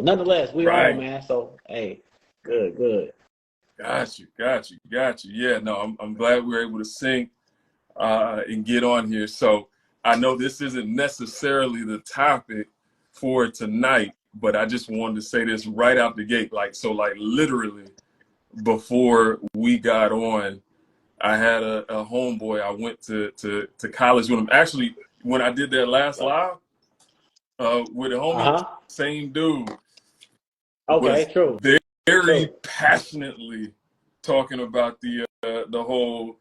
nonetheless, we on, Right. man. So hey, good, good. Got you. Yeah, no, I'm glad we were able to sync and get on here. So I know this isn't necessarily the topic for tonight, but I just wanted to say this right out the gate. Like literally before we got on, I had a homeboy. I went to college with him. Actually, when I did that last live with a homie, Uh huh. same dude Okay, was true, very true. passionately talking about the whole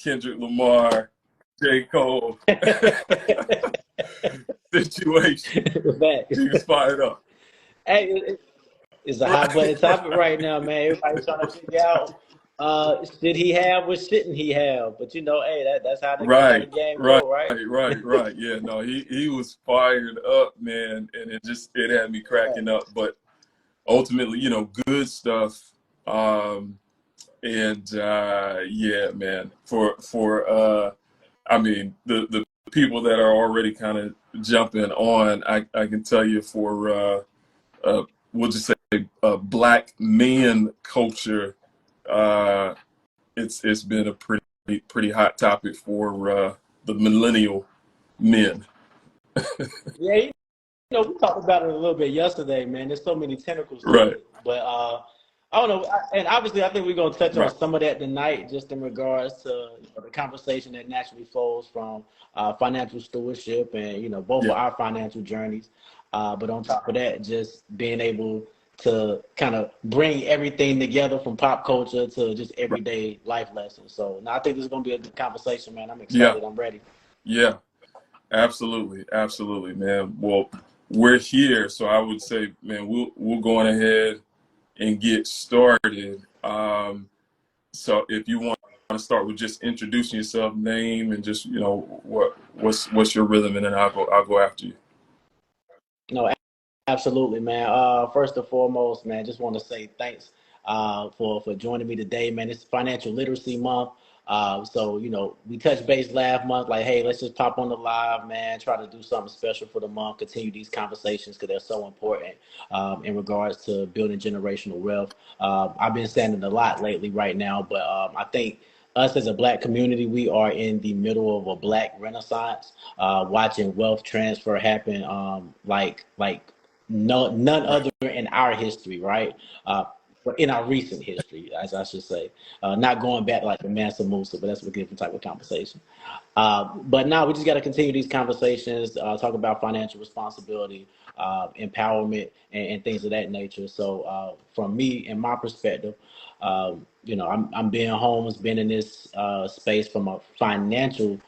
Kendrick Lamar, J. Cole situation. Facts. He was fired up. Hey, it's a hot button Right, topic right now, man. Everybody's trying to figure out should he have, what shouldn't he have? But hey, that's how the right, game right, go, right? right. Yeah, no, he was fired up, man, and it had me cracking up. But ultimately, good stuff. And yeah, man, I mean, the people that are already kind of jumping on, I can tell you for we'll just say black man culture, uh, it's been a pretty hot topic for the millennial men. Yeah, we talked about it a little bit yesterday, man. There's so many tentacles to Right, it, but I don't know. And obviously, I think we're gonna touch on right, some of that tonight, just in regards to the conversation that naturally flows from financial stewardship and both of yeah, our financial journeys. But on top of that, just being able to kind of bring everything together from pop culture to just right, everyday life lessons. So, now I think this is gonna be a good conversation, man. I'm yeah, excited. I'm ready. yeah. Absolutely, man. Well, we're here, so I would say, man, we'll go on ahead and get started. So if you want to start with just introducing yourself, name, and just what's your rhythm, and then I'll go after you. No, absolutely, man. First and foremost, man, just want to say thanks for joining me today, man. It's Financial Literacy Month. So we touched base last month, like, hey, let's just pop on the live, man. Try to do something special for the month. Continue these conversations because they're so important in regards to building generational wealth. I've been saying it a lot lately, right now, but I think us as a black community, we are in the middle of a black renaissance, watching wealth transfer happen, like no, none Right. other in our history, right? In our recent history, as I should say, not going back like the Mansa Musa, but that's a different type of conversation. But now we just got to continue these conversations, talk about financial responsibility, empowerment, and things of that nature. So, from me and my perspective, I'm Ben Holmes, been in this space from a financial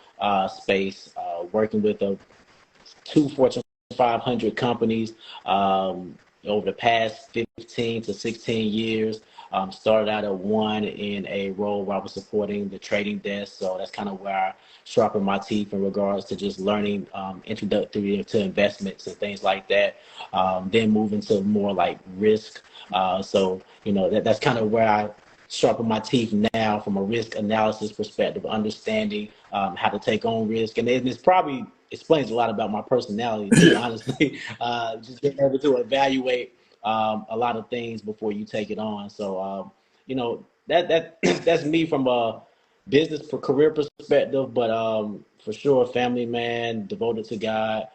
space, working with two Fortune 500 companies over the past 15 to 16 years. Started out at one in a role where I was supporting the trading desk. So that's kind of where I sharpened my teeth in regards to just learning introductory to investments and things like that. Then moving to more like risk. That's kind of where I sharpen my teeth now from a risk analysis perspective, understanding how to take on risk. And this probably explains a lot about my personality too, Yeah, honestly. Just being able to evaluate a lot of things before you take it on. So, that that's me from a business for career perspective, but for sure, family man, devoted to God.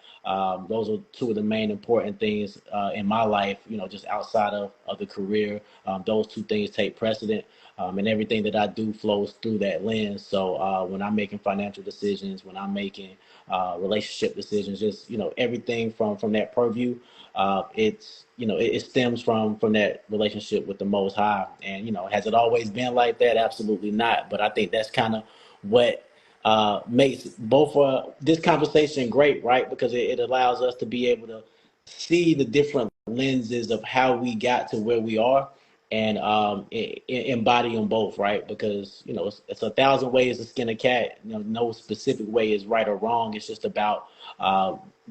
Those are two of the main important things in my life, just outside of the career. Those two things take precedent, and everything that I do flows through that lens. So when I'm making financial decisions, when I'm making relationship decisions, just everything from that purview, it stems from that relationship with the Most High. And has it always been like that? Absolutely not. But I think that's kind of what makes both this conversation great, right? Because it allows us to be able to see the different lenses of how we got to where we are, and embody them both, right? Because it's a thousand ways to skin a cat. No specific way is right or wrong. It's just about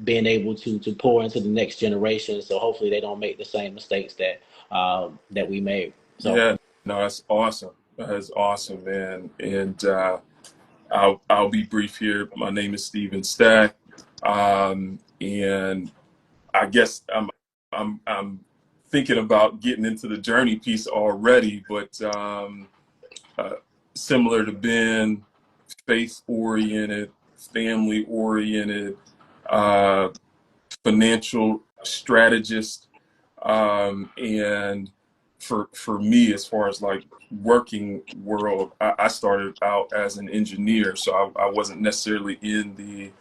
being able to pour into the next generation, so hopefully they don't make the same mistakes that we made. So yeah. No, that's awesome. That is awesome, man. And I'll be brief here. My name is Steven Stack, and I guess I'm thinking about getting into the journey piece already, but similar to Ben, faith oriented, family oriented, uh, financial strategist, and for me, as far as like working world, I started out as an engineer, so I wasn't necessarily in the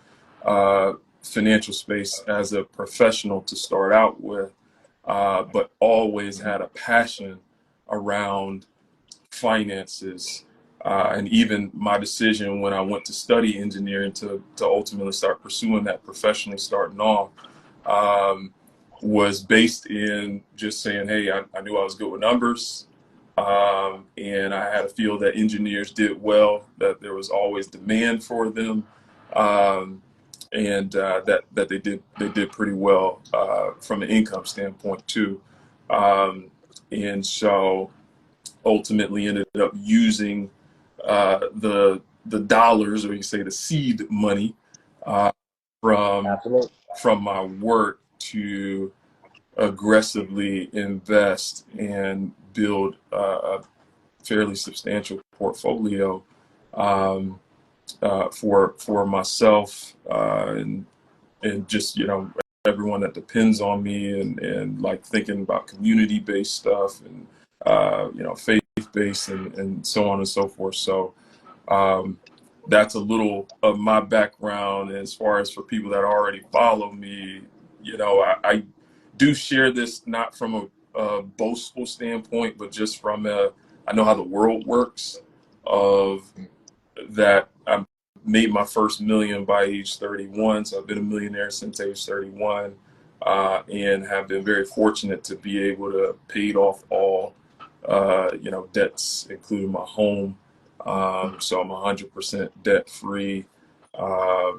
financial space as a professional to start out with, but always had a passion around finances. And even my decision when I went to study engineering to ultimately start pursuing that professionally starting off, um, was based in just saying, hey, I knew I was good with numbers. And I had a feel that engineers did well, that there was always demand for them. And that they did pretty well from an income standpoint too. And so ultimately ended up using the dollars, or you say the seed money, uh, from Absolutely. from my work to aggressively invest and build a fairly substantial portfolio, um, for myself, and just, everyone that depends on me, and like thinking about community based stuff, and faith based, and so on and so forth. So um, that's a little of my background. As far as for people that already follow me, I do share this not from a boastful standpoint, but just from I know how the world works, of that I made my first million by age 31. So I've been a millionaire since age 31, and have been very fortunate to be able to pay off all, debts, including my home. So I'm 100% debt free. Now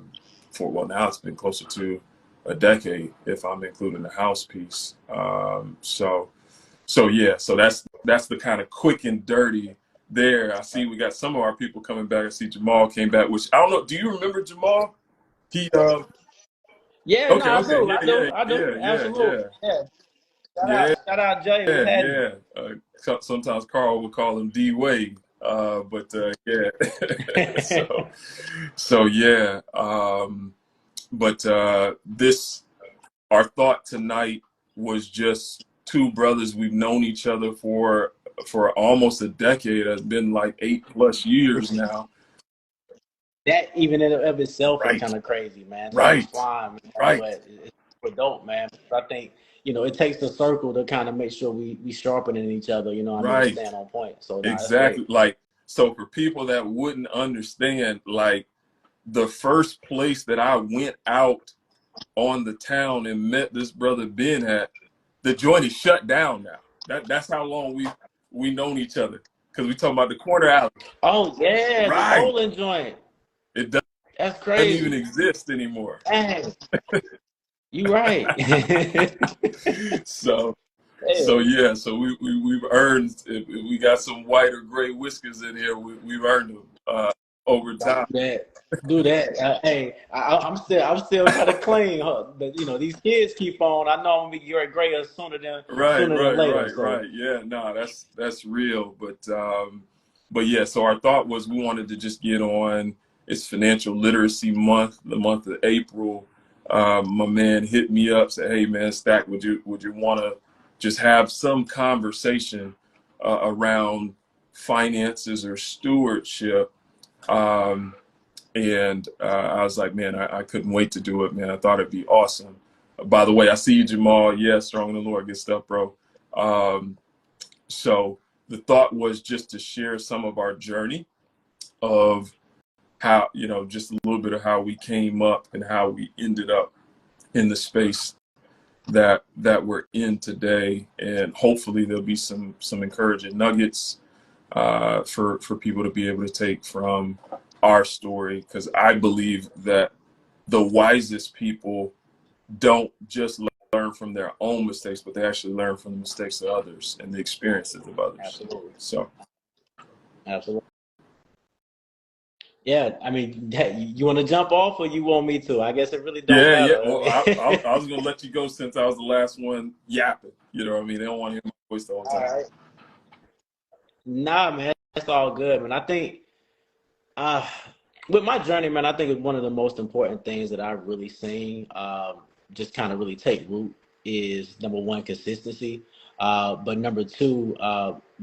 it's been closer to a decade if I'm including the house piece. So that's the kind of quick and dirty there. I see we got some of our people coming back. I see Jamal came back, which I don't know. Do you remember Jamal? He Yeah, no, Okay, I okay, do. yeah, I do. yeah, I do. yeah, yeah, Absolutely. yeah, Yeah. yeah, Shout out Jay. What's yeah, happening? yeah. Sometimes Carl would call him D Wade, but yeah. so so yeah. But this our thought tonight was just two brothers. We've known each other for almost a decade. It's been like 8+ years now. That even in and of itself is Right, kind of crazy, man. Time's right, flying, man, right, but it's super dope, man. I think it takes the circle to kind of make sure we sharpening each other. I know we right. stand on point. So no, that's Exactly. great. Like, so for people that wouldn't understand, like the first place that I went out on the town and met this brother Ben at, the joint is shut down now. That's how long we known each other, because we talking about the corner alley. Oh yeah, the Right. bowling joint. It That's doesn't even crazy. exist anymore. Dang, you right. So Yeah. yeah, so we've earned. If we got some white or gray whiskers in here, we've earned them over Don't time. do that. Do that. Hey, I'm still kind of clean. Huh? But these kids keep on. I know I'm gonna be grayer Right, sooner than right, later. right, So right. Yeah, no, that's real. But yeah, so our thought was we wanted to just get on. It's Financial Literacy Month, the month of April. My man hit me up, said, "Hey man, Stack, would you want to just have some conversation around finances or stewardship?" Um, and I was like, man, I couldn't wait to do it, man. I thought it'd be awesome. By the way, I see you, Jamal. Yeah, strong in the Lord. Good stuff, bro. Um, so the thought was just to share some of our journey of how, just a little bit of how we came up and how we ended up in the space that we're in today. And hopefully there'll be some encouraging nuggets for people to be able to take from our story, because I believe that the wisest people don't just learn from their own mistakes, but they actually learn from the mistakes of others and the experiences of others. absolutely, So absolutely. Yeah, I mean, you want to jump off or you want me to? I guess it really don't Yeah, yeah. matter. Well, I I was gonna let you go since I was the last one yapping. You know what I mean? They don't want to hear my voice the whole all time. right. Nah, man, that's all good, man. I think uh, with my journey, man, I think it's one of the most important things that I've really seen just kind of really take root is number one, consistency. But number two,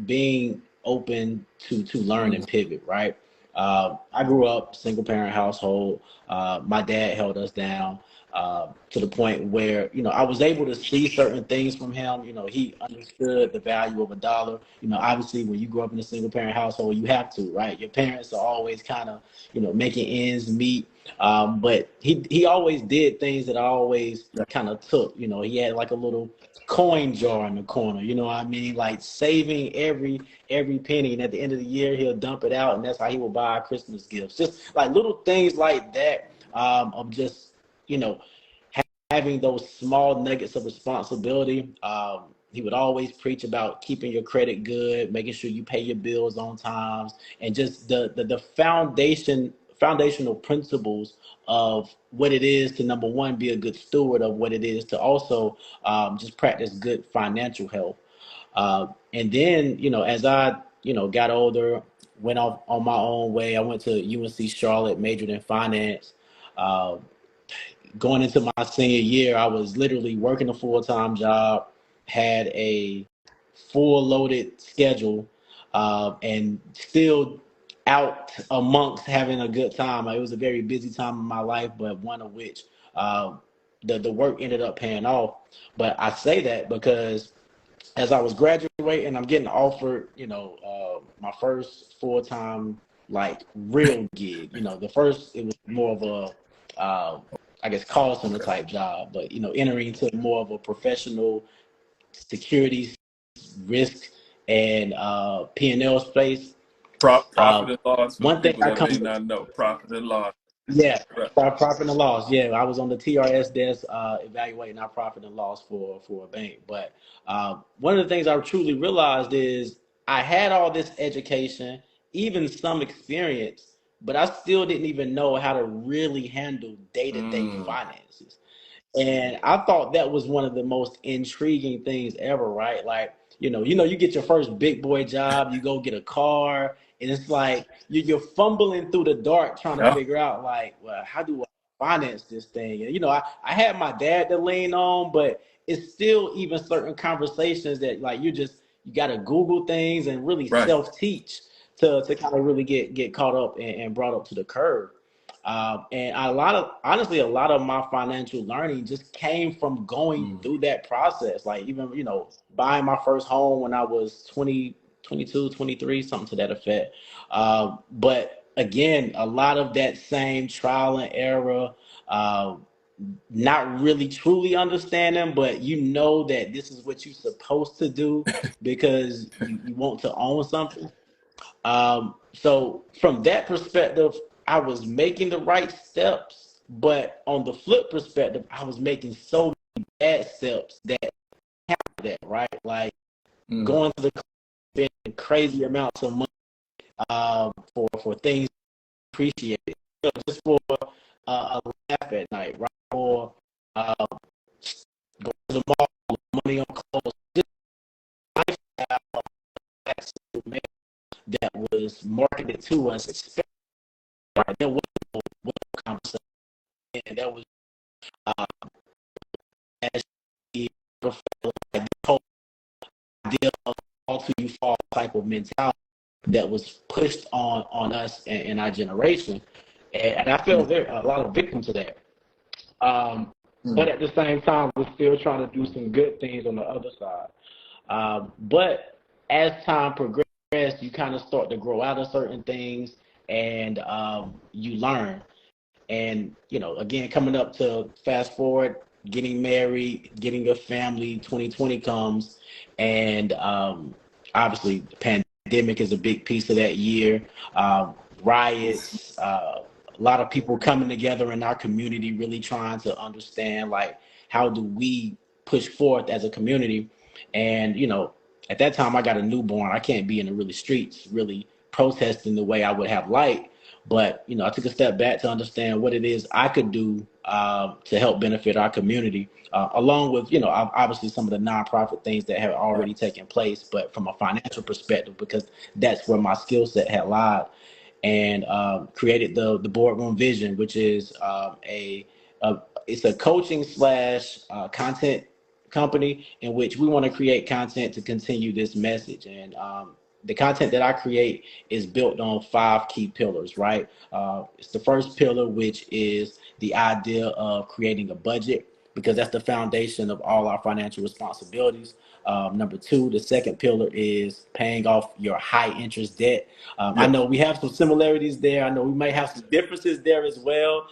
being open to learn and Mm. pivot, right? I grew up single parent household. My dad held us down to the point where, I was able to see certain things from him. He understood the value of a dollar. Obviously, when you grow up in a single parent household, you have to, right? Your parents are always kind of, making ends meet. But he always did things that I always Yeah. kind of took. He had like a little coin jar in the corner. You know what I mean? Like saving every penny, and at the end of the year, he'll dump it out, and that's how he will buy our Christmas gifts. Just like little things like that of just you know having those small nuggets of responsibility. He would always preach about keeping your credit good, making sure you pay your bills on times, and just the foundational principles of what it is to number one be a good steward of what it is to also just practice good financial health. And then as I got older, went off on my own way. I went to UNC Charlotte, majored in finance. Uh, Going into my senior year, I was literally working a full time job, had a full loaded schedule, and still out amongst having a good time. It was a very busy time in my life, but one of which uh, the work ended up paying off. But I say that because as I was graduating, I'm getting offered, my first full time like real gig. The first it was more of a, I guess, call center Okay. type job, but entering into more of a professional securities risk and P&L space. Profit Uh, and loss for the One thing people I that come may not know. Profit and loss. yeah, Right. profit and loss. Yeah, I was on the TRS desk evaluating our profit and loss for a bank. But one of the things I truly realized is I had all this education, even some experience, but I still didn't even know how to really handle day-to-day Mm. finances. And I thought that was one of the most intriguing things ever, right? Like, you get your first big boy job, you go get a car, and it's like you're fumbling through the dark trying to Yeah. figure out, like, well, how do I finance this thing? And I had my dad to lean on, but it's still even certain conversations that like you gotta Google things and really Right. self-teach to kind of really get caught up and brought up to the curve. And honestly, a lot of my financial learning just came from going Mm. through that process. Like even, buying my first home when I was 20, 22, 23, something to that effect. But again, a lot of that same trial and error, uh, not really truly understanding, but that this is what you're supposed to do because you want to own something. So from that perspective, I was making the right steps, but on the flip perspective, I was making so many bad steps that right, like Mm. going to the club, spending crazy amounts of money for things appreciated, just for a laugh at night, right? Or uh, going to the mall, money on clothes, just lifestyle that was marketed to us, especially right? There was no conversation. And that was uh, as the like the whole idea of all to you fall type of mentality that was pushed on us and our generation, and I feel Mm. a lot of victims of that. But Mm. at the same time, we're still trying to do some good things on the other side. But as time progressed, you kind of start to grow out of certain things, and you learn. And again, coming up to fast forward, getting married, getting a family, 2020 comes, and obviously the pandemic is a big piece of that year. Riots, a lot of people coming together in our community, really trying to understand like how do we push forth as a community. And at that time I got a newborn. I can't be in the really streets, really protesting the way I would have liked. But I took a step back to understand what it is I could do to help benefit our community, along with obviously some of the nonprofit things that have Right. already taken place, but from a financial perspective, because that's where my skill set had lied, and created the boardroom vision, which is a it's a coaching slash content company in which we want to create content to continue this message. And the content that I create is built on 5 key pillars, right? It's the first pillar, which is the idea of creating a budget, because that's the foundation of all our financial responsibilities. Number two, the second pillar is paying off your high interest debt. I Yeah. know we have some similarities there. I know we may have some differences there as well.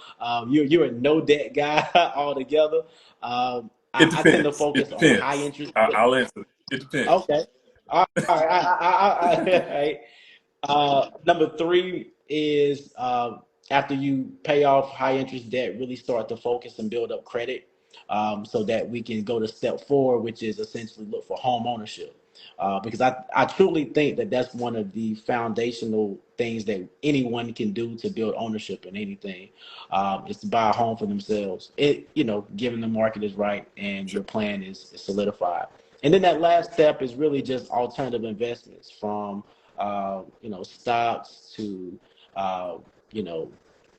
You're a no debt guy altogether. It I tend to depends. It focus on high depends. interest. I'll answer. It depends. Okay. All right. All right. Number three is after you pay off high interest debt, really start to focus and build up credit, so that we can go to step four, which is essentially look for home ownership. Because I truly think that that's one of the foundational things that anyone can do to build ownership in anything, is to buy a home for themselves. Given the market is right and Sure. your plan is solidified. And then that last step is really just alternative investments, from stocks to uh, you know,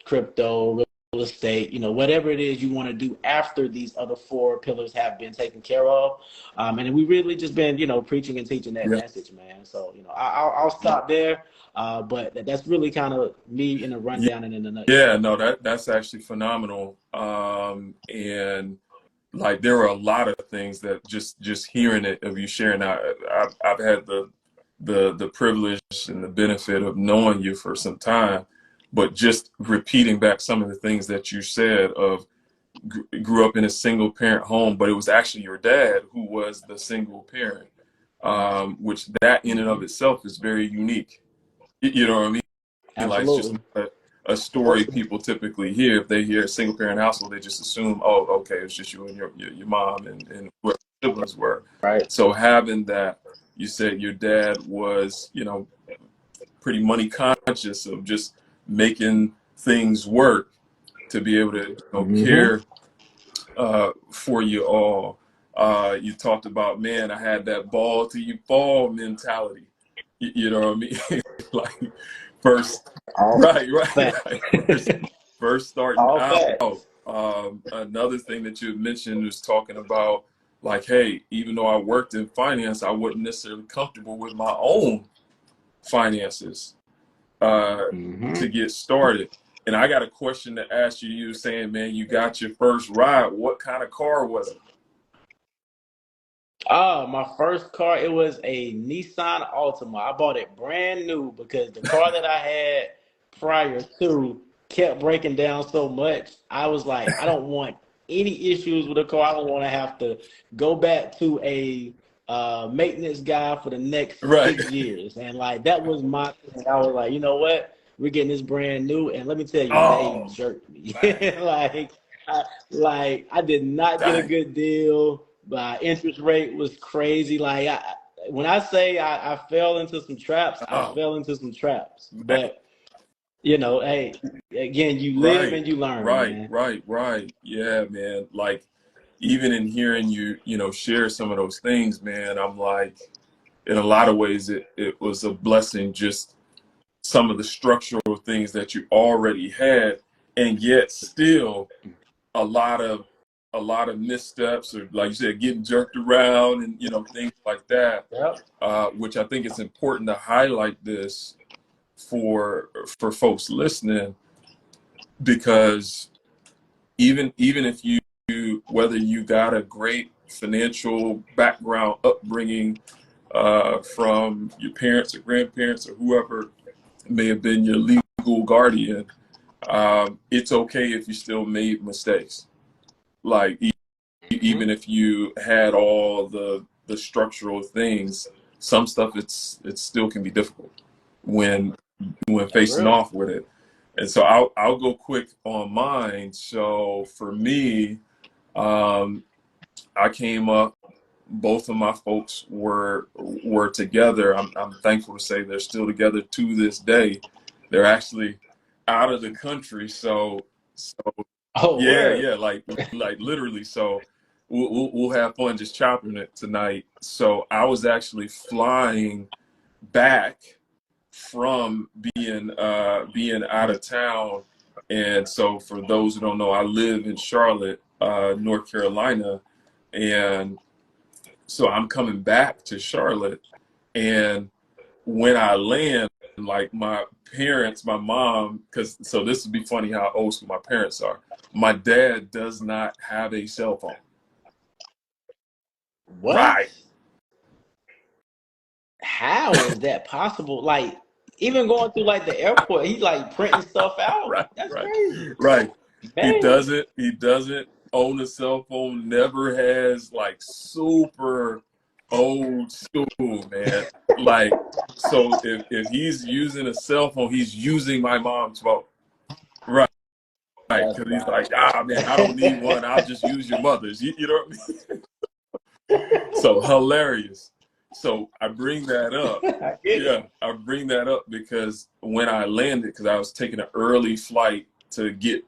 crypto, real estate, whatever it is you want to do after these other 4 pillars have been taken care of. And we really just been, preaching and teaching that Yeah. message, man. So, I'll stop there. But that's really kind of me in a rundown and in a Yeah. nutshell. No, that's actually phenomenal. And like there are a lot of things that just hearing it of you sharing. I've had the privilege and the benefit of knowing you for some time, but just repeating back some of the things that you said of grew up in a single parent home, but it was actually your dad who was the single parent, which that in and of Hmm. itself is very unique. You know what I mean? Like it's just Absolutely. not a story people typically hear. If they hear a single parent household, they just assume, oh, okay, it's just you and your mom and whoever the siblings were. Right. So having that, you said your dad was, pretty money conscious of just making things work to be able to, Hmm. care for you all. You talked about, man, I had that ball till you fall mentality. You know what I mean? Like first, All right, facts. first starting All out. facts. Another thing that you had mentioned was talking about, like, hey, even though I worked in finance, I wasn't necessarily comfortable with my own finances Hmm. to get started. And I got a question to ask you. You were saying, man, you got your first ride. What kind of car was it? Oh, my first car, it was a Nissan Altima. I bought it brand new because the car that I had prior to kept breaking down so much. I was like, I don't want any issues with the car. I don't want to have to go back to a maintenance guy for the next Right. 6 years. And like that was my thing. I was like, you know what? We're getting this brand new, and let me tell you, they Oh, jerked me. dang, I did not get a dang. good deal. My interest rate was crazy. When I say I fell into some traps, I Oh, fell into some traps. man. But hey, again, you live Right, and you learn, right, man. right, right. Yeah, man. Like even in hearing you, share some of those things, man, I'm like, in a lot of ways, it was a blessing. Just some of the structural things that you already had, and yet still a lot of missteps, or like you said, getting jerked around, and things like that. Yep. Which I think it's important to highlight this for folks listening, because even if you, whether you got a great financial background upbringing from your parents or grandparents or whoever may have been your legal guardian, it's okay if you still made mistakes. Like Hmm. even if you had all the structural things, some stuff it still can be difficult when That's facing real. off with it. And so I'll go quick on mine. So for me, um, I came up. Both of my folks were together. I'm thankful to say they're still together to this day. They're actually out of the country. So Oh, yeah, word. yeah, like literally. So we'll have fun just chopping it tonight. So I was actually flying back from being out of town. And so for those who don't know, I live in Charlotte, North Carolina. And so I'm coming back to Charlotte. And when I land, like my parents, my mom, because so this would be funny how old school my parents are. My dad does not have a cell phone. What? Right. How is that possible? Like, even going through like the airport, he's like printing stuff out. Right, That's right, crazy. right. Man. He doesn't own a cell phone, never has, like super old school, man. Like, so if he's using a cell phone, he's using my mom's phone. Right. Right. That's Because he's wild. like, man, I don't need one. I'll just use your mother's. You know what I mean? So hilarious. So I bring that up. I get it. Yeah, I bring that up because when I landed, because I was taking an early flight to get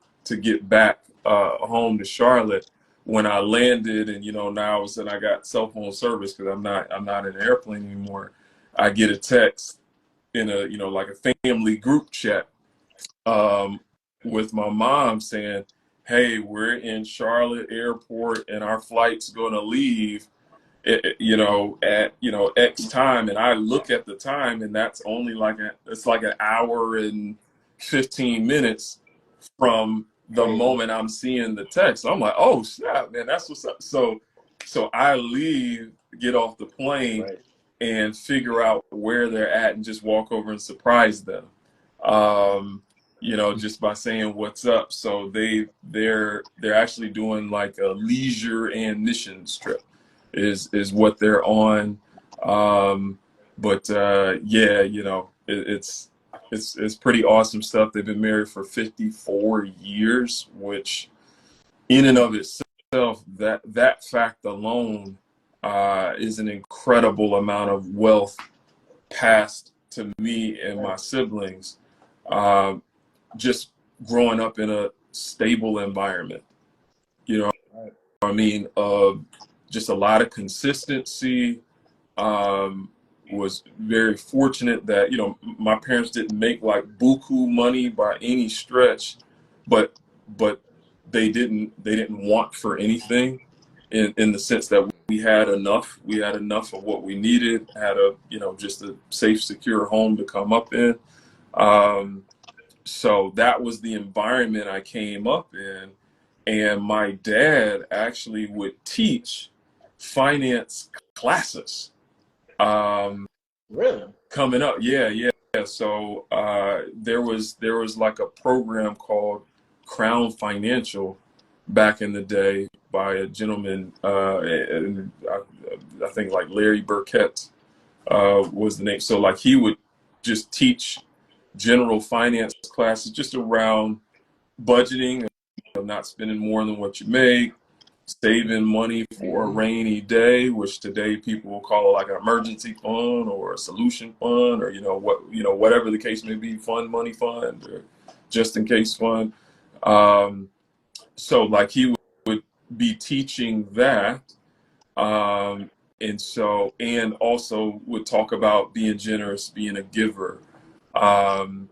back home to Charlotte. When I landed, and now all of a sudden I got cell phone service because I'm not in an airplane anymore. I get a text in a like a family group chat um, with my mom saying, "Hey, we're in Charlotte Airport and our flight's going to leave at X time." And I look at the time, and that's only it's like an hour and 15 minutes from the Crazy. moment I'm seeing the text. I'm like, oh snap, man, that's what's up. So I leave, get off the plane, Right. and figure out where they're at, and just walk over and surprise them. Um, just by saying what's up. So they're actually doing like a leisure and missions trip is what they're on. But yeah, it's pretty awesome stuff. They've been married for 54 years, which in and of itself, that fact alone is an incredible amount of wealth passed to me and my siblings, uh, just growing up in a stable environment. You know Right. what I mean? Just a lot of consistency. Um, was very fortunate that my parents didn't make like buku money by any stretch, but but they didn't want for anything in the sense that we had enough of what we needed, had a just a safe, secure home to come up in. Um, so that was the environment I came up in, and my dad actually would teach finance classes Really? coming up. Yeah, yeah. So there was like a program called Crown Financial back in the day by a gentleman, and I think like Larry Burkett was the name. So like he would just teach general finance classes just around budgeting, of not spending more than what you make, saving money for a Mm-hmm. rainy day, which today people will call like an emergency fund or a solution fund, or whatever the case may be, fund money fund or just in case fund. Um, so like he would be teaching that, and also would talk about being generous, being a giver. Um,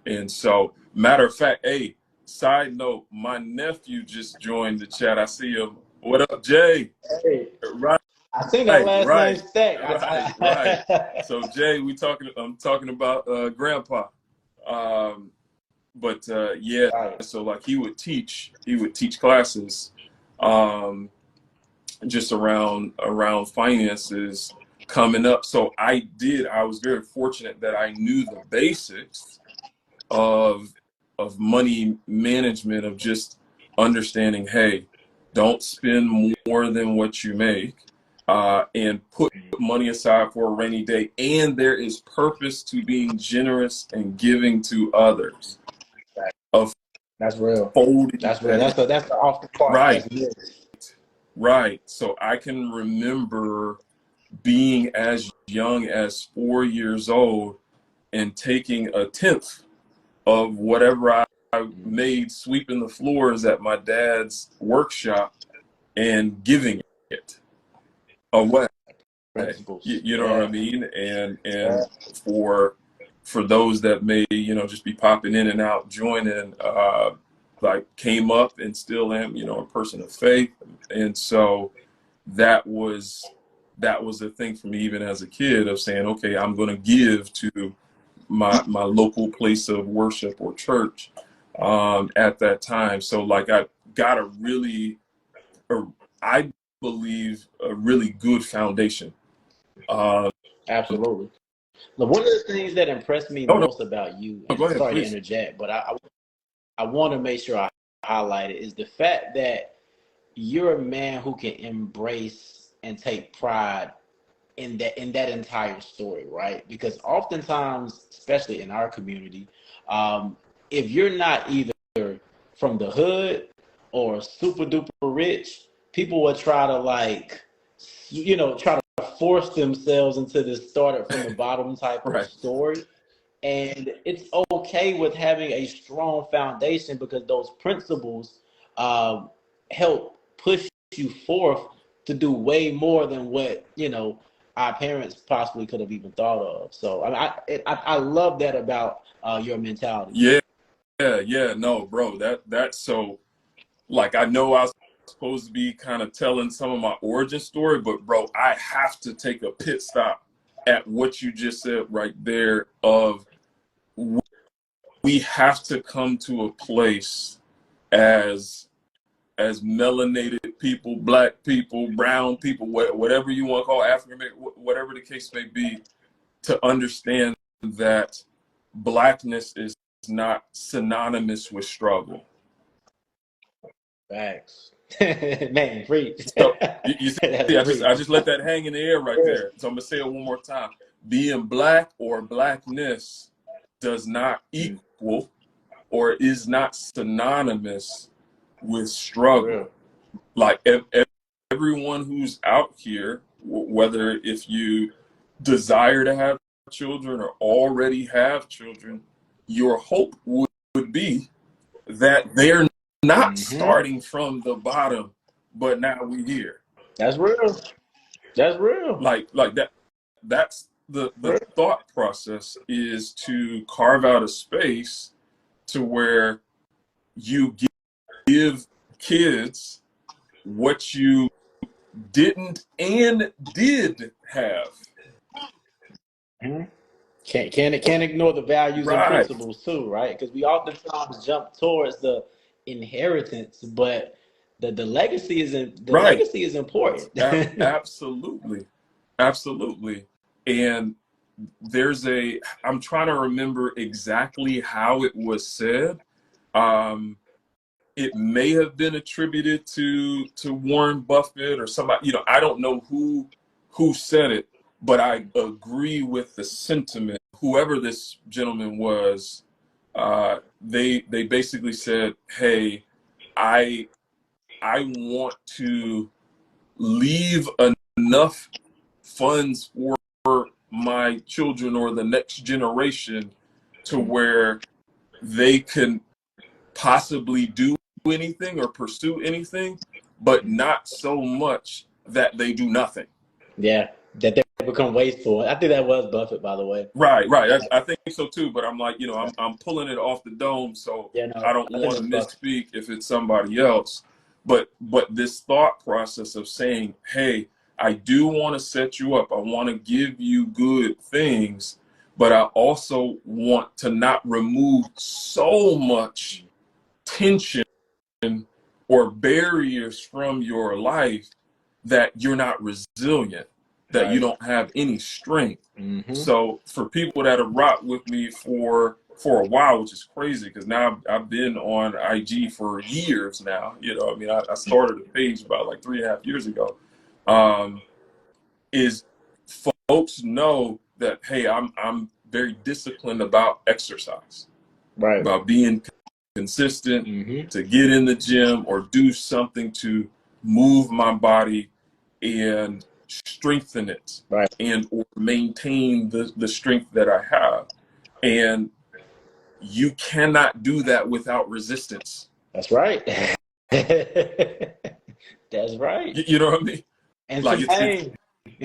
and so, matter of fact, hey, side note, my nephew just joined the chat. I see him. What up, Jay? Hey, Right, I think our right, last name right, stack. right. So, Jay, I'm talking about Grandpa. Um, but yeah, Right. so like he would teach classes, um, just around finances coming up. So I was very fortunate that I knew the basics of money management, of just understanding, hey, don't spend more than what you make, and put money aside for a rainy day. And there is purpose to being generous and giving to others, of That's real. folding That's real. that in. That's the off the part. Right, That's real. right. So I can remember being as young as 4 years old and taking a tenth of whatever I made sweeping the floors at my dad's workshop and giving it away. Principles. You know what I Yeah. mean? And for those that may, just be popping in and out, joining, like came up and still am, a person of faith. And so that was a thing for me even as a kid of saying, okay, I'm going to give to my local place of worship or church at that time. So like I got I believe a really good foundation. Absolutely. Now, one of the things that impressed me Oh no, most about you, no, go and ahead, sorry to please. interject, but I want to make sure I highlight it, is the fact that you're a man who can embrace and take pride in that entire story, right? Because oftentimes, especially in our community, if you're not either from the hood or super duper rich, people will try to try to force themselves into this started from the bottom type of Right. story. And it's okay with having a strong foundation because those principles help push you forth to do way more than what our parents possibly could have even thought of. So I love that about your mentality. Yeah, yeah, no, bro. That's so, like, I know I was supposed to be kind of telling some of my origin story, but bro, I have to take a pit stop at what you just said right there of we have to come to a place as melanated people, black people, brown people, whatever you want to call African, whatever the case may be, to understand that blackness is not synonymous with struggle. Facts. Man, preach. So you see, That's I preach. just let that hang in the air right there. So I'm gonna say it one more time. Being black or blackness does not equal or is not synonymous with struggle. Real. Like everyone who's out here, whether if you desire to have children or already have children, your hope would be that they're not Mm-hmm. starting from the bottom, but now we're here. That's real. That's real. Like that. That's the thought process, is to carve out a space to where you give kids what you didn't and did have. Mhm. Can't ignore the values and Right, principles too, right? Because we oftentimes jump towards the inheritance, but the legacy isn't the right. legacy is important. Absolutely, absolutely. And I'm trying to remember exactly how it was said. Um, it may have been attributed to Warren Buffett or somebody. I don't know who said it, but I agree with the sentiment. Whoever this gentleman was, they basically said, "Hey, I I want to leave enough funds for my children or the next generation to where they can possibly do anything or pursue anything, but not so much that they do nothing." Yeah, that they become wasteful. I think that was Buffett, by the way. Right, right. I think so too. But I'm like, I'm pulling it off the dome, so Yeah, I no, don't I think want it to was Buffett. misspeak if it's somebody else. But this thought process of saying, hey, I do want to set you up. I want to give you good things, but I also want to not remove so much tension or barriers from your life that you're not resilient, that you Right. don't have any strength. Mm-hmm. So for people that have rocked with me for a while, which is crazy because now I've been on IG for years now. I mean, I started a page about like 3.5 years ago. Um, is folks know that, hey, I'm very disciplined about exercise, Right. about being consistent, Mm-hmm. to get in the gym or do something to move my body and strengthen it Right. and or maintain the strength that I have. And you cannot do that without resistance. That's right. That's right. You know what I mean? And Like some it's pain.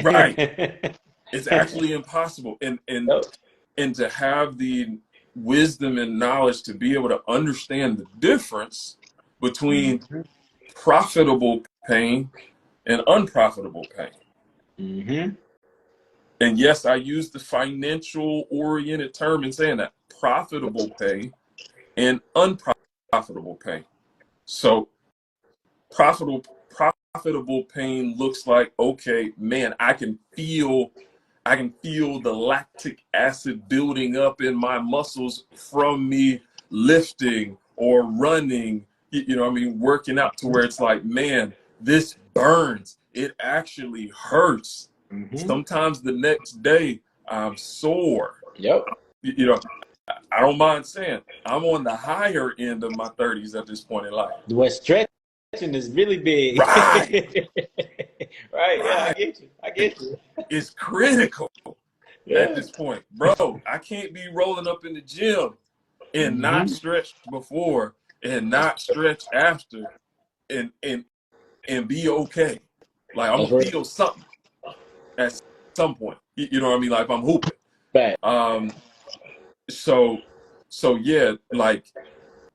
right. It's actually impossible. Yep. And to have the wisdom and knowledge to be able to understand the difference between Mm-hmm. profitable pain and unprofitable pain. Mm-hmm. And yes, I use the financial oriented term in saying that: profitable pain and unprofitable pain. So profitable pain looks like, okay, man, I can feel the lactic acid building up in my muscles from me lifting or running, you know what I mean, working out, to where it's like, man, this burns. It actually hurts. Mm-hmm. Sometimes the next day I'm sore. Yep. You know, I don't mind saying I'm on the higher end of my 30s at this point in life. What stretching is really big. Right, Right. Yeah, I right. get you. I get you. It's critical at Yeah. this point. Bro, I can't be rolling up in the gym and not Mm-hmm. stretch before and not stretch after and be okay. Like, I'm That's gonna right. feel something at some point. You know what I mean? Like, if I'm hooping. Back. Um so yeah, like,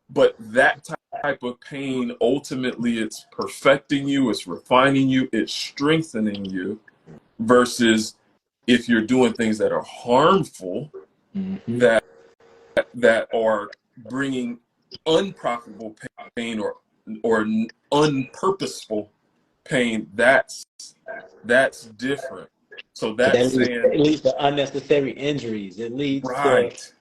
but that type of pain, ultimately it's perfecting you, it's refining you, it's strengthening you, versus if you're doing things that are harmful, Mm-hmm. that are bringing unprofitable pain or unpurposeful pain. That's different. So that's saying, It leads to unnecessary injuries. It leads to, right,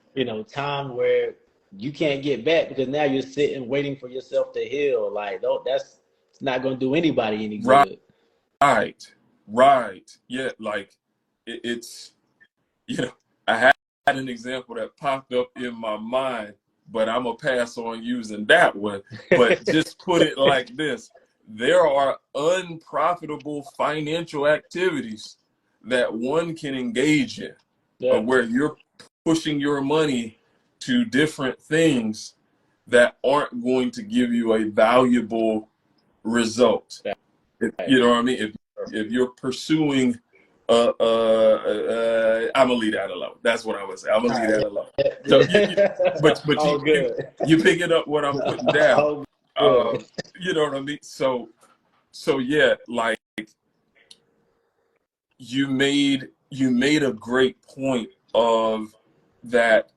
time where you can't get back because now you're sitting waiting for yourself to heal. Like, that's it's not going to do anybody any right, good. right. Yeah, like it's, you know, I had an example that popped up in my mind, but I'm gonna pass on using that one. But just put it like this: there are unprofitable financial activities that one can engage in, Yeah. where you're pushing your money to different things that aren't going to give you a valuable result. You know what I mean? If you're pursuing, I'm gonna leave that alone. That's what I would say. I'm gonna leave that alone. So, but All good. you picking up what I'm putting down. All good. Um, you know what I mean? So yeah, like, you made a great point of that.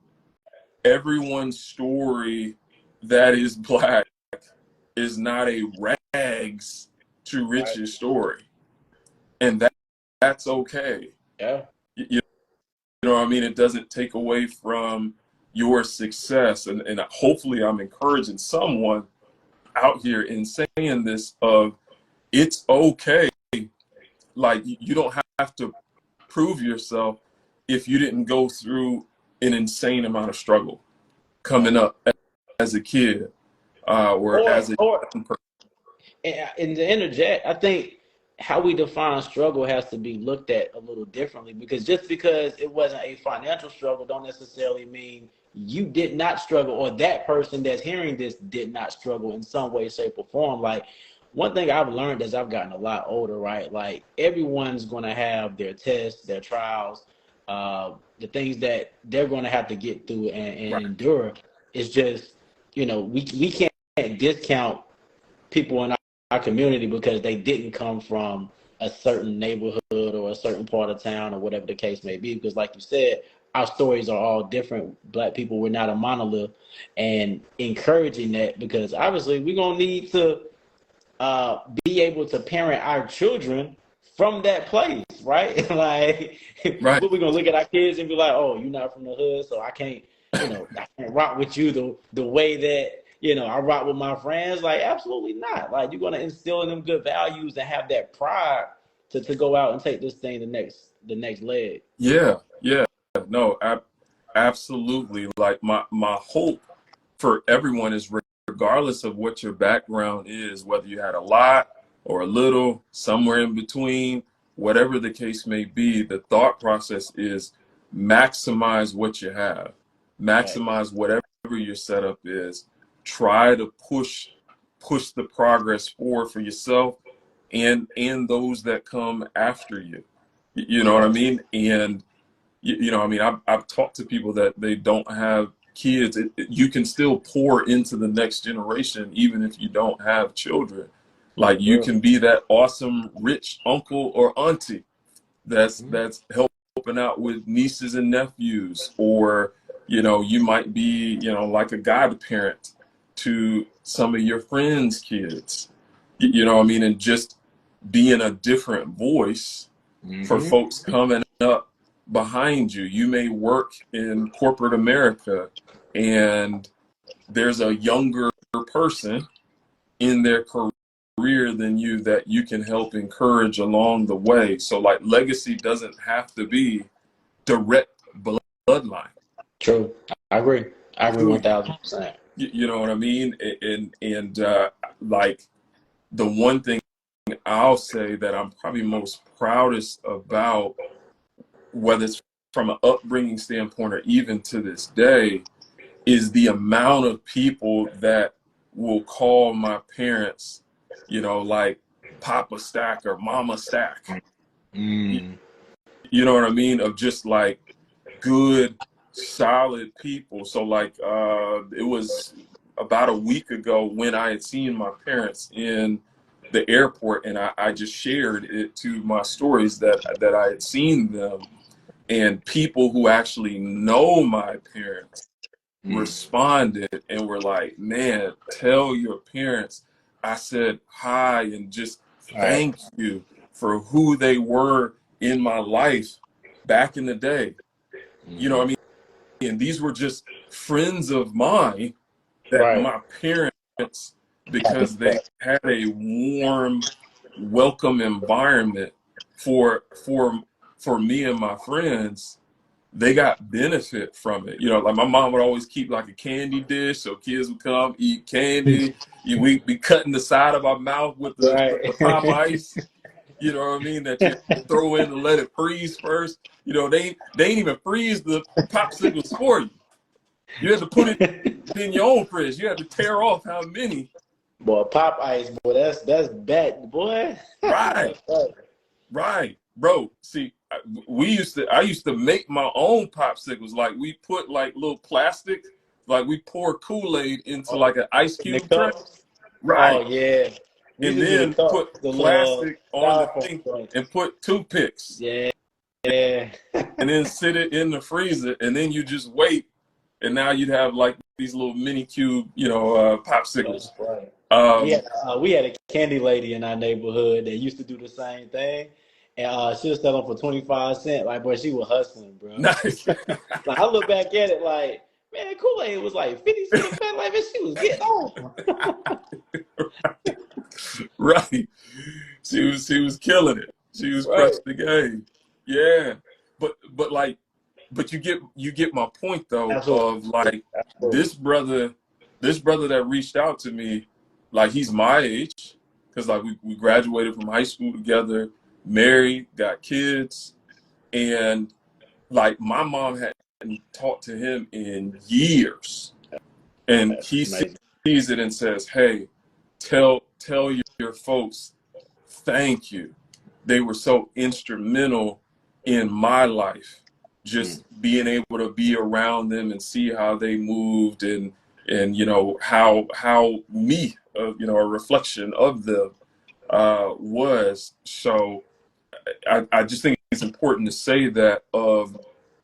Everyone's story that is Black is not a rags to Right. riches story, and that's okay. Yeah. You know what I mean? It doesn't take away from your success, and hopefully I'm encouraging someone out here in saying this: of it's okay. Like, you don't have to prove yourself if you didn't go through an insane amount of struggle Right. coming up as a kid, or as a Or young person. and to interject, I think how we define struggle has to be looked at a little differently, because just because it wasn't a financial struggle don't necessarily mean you did not struggle, or that person that's hearing this did not struggle in some way, shape, or form. Like, one thing I've learned as I've gotten a lot older, right? Like, everyone's going to have their tests, their trials, the things that they're going to have to get through and Right. endure. It's just, we can't discount people in our community because they didn't come from a certain neighborhood or a certain part of town or whatever the case may be. Because, like you said, our stories are all different. Black people, we're not a monolith, and encouraging that, because obviously we're gonna need to be able to parent our children from that place, right? Like, Right. what, we gonna look at our kids and be like, "Oh, you're not from the hood, so I can't rock with you the way that I rock with my friends." Like, absolutely not. Like, you're gonna instill in them good values and have that pride to go out and take this thing the next leg. Yeah. Yeah. No, absolutely. Like, my hope for everyone is, regardless of what your background is, whether you had a lot or a little, somewhere in between, whatever the case may be, the thought process is maximize what you have, Right. maximize whatever your setup is, try to push the progress forward for yourself and those that come after you. You know what I mean? And you know, I mean, I've talked to people that they don't have kids. You can still pour into the next generation even if you don't have children. Like, you can be that awesome rich uncle or auntie that's helping out with nieces and nephews, or you know, you might be, you know, like a godparent to some of your friends' kids. You know what I mean? And just being a different voice for folks coming up behind you. You may work in corporate America and there's a younger person in their career than you that you can help encourage along the way. So like, legacy doesn't have to be direct bloodline. True. I agree. I agree 1000%. You know what I mean? And like, the one thing I'll say that I'm probably most proudest about, whether it's from an upbringing standpoint or even to this day, is the amount of people that will call my parents, you know, like Papa Stack or Mama Stack. You know what I mean? Of just like good, solid people. So like, it was about a week ago when I had seen my parents in the airport, and I just shared it to my stories that I had seen them, and people who actually know my parents responded and were like, man, tell your parents I said hi and just thank you for who they were in my life back in the day. You know what I mean? And these were just friends of mine that my parents, because they had a warm, welcome environment for me and my friends, they got benefit from it. You know, like my mom would always keep like a candy dish, so kids would come eat candy. We'd be cutting the side of our mouth with the pop ice. You know what I mean? That you throw in and let it freeze first. You know, they ain't even freeze the popsicles for you. You had to put it in your own fridge. You had to tear off how many. Boy, pop ice, boy, that's bad, boy. Right, bro. See, I used to make my own popsicles. Like, we put like little plastic, like we pour Kool-Aid into like an ice cube tray. Right. Oh yeah. And then put plastic on the thing and put toothpicks. Yeah. And then sit it in the freezer, and then you just wait, and now you'd have like these little mini cube, you know, popsicles. We had a candy lady in our neighborhood that used to do the same thing, and she was selling for 25 cents. Like, boy, she was hustling, bro. Nice. Like, I look back at it like, man, Kool-Aid was like 50 cents. Like, man, she was getting on. Right. She was killing it. She was crushing the game. Yeah. But you get my point though. Absolutely. Of like, this brother that reached out to me, like, he's my age, because like we graduated from high school together, married, got kids, and like my mom hadn't talked to him in years, and he sees it and says, hey, tell your folks thank you. They were so instrumental in my life, just being able to be around them and see how they moved, and you know how me, you know, a reflection of them was. So I just think it's important to say that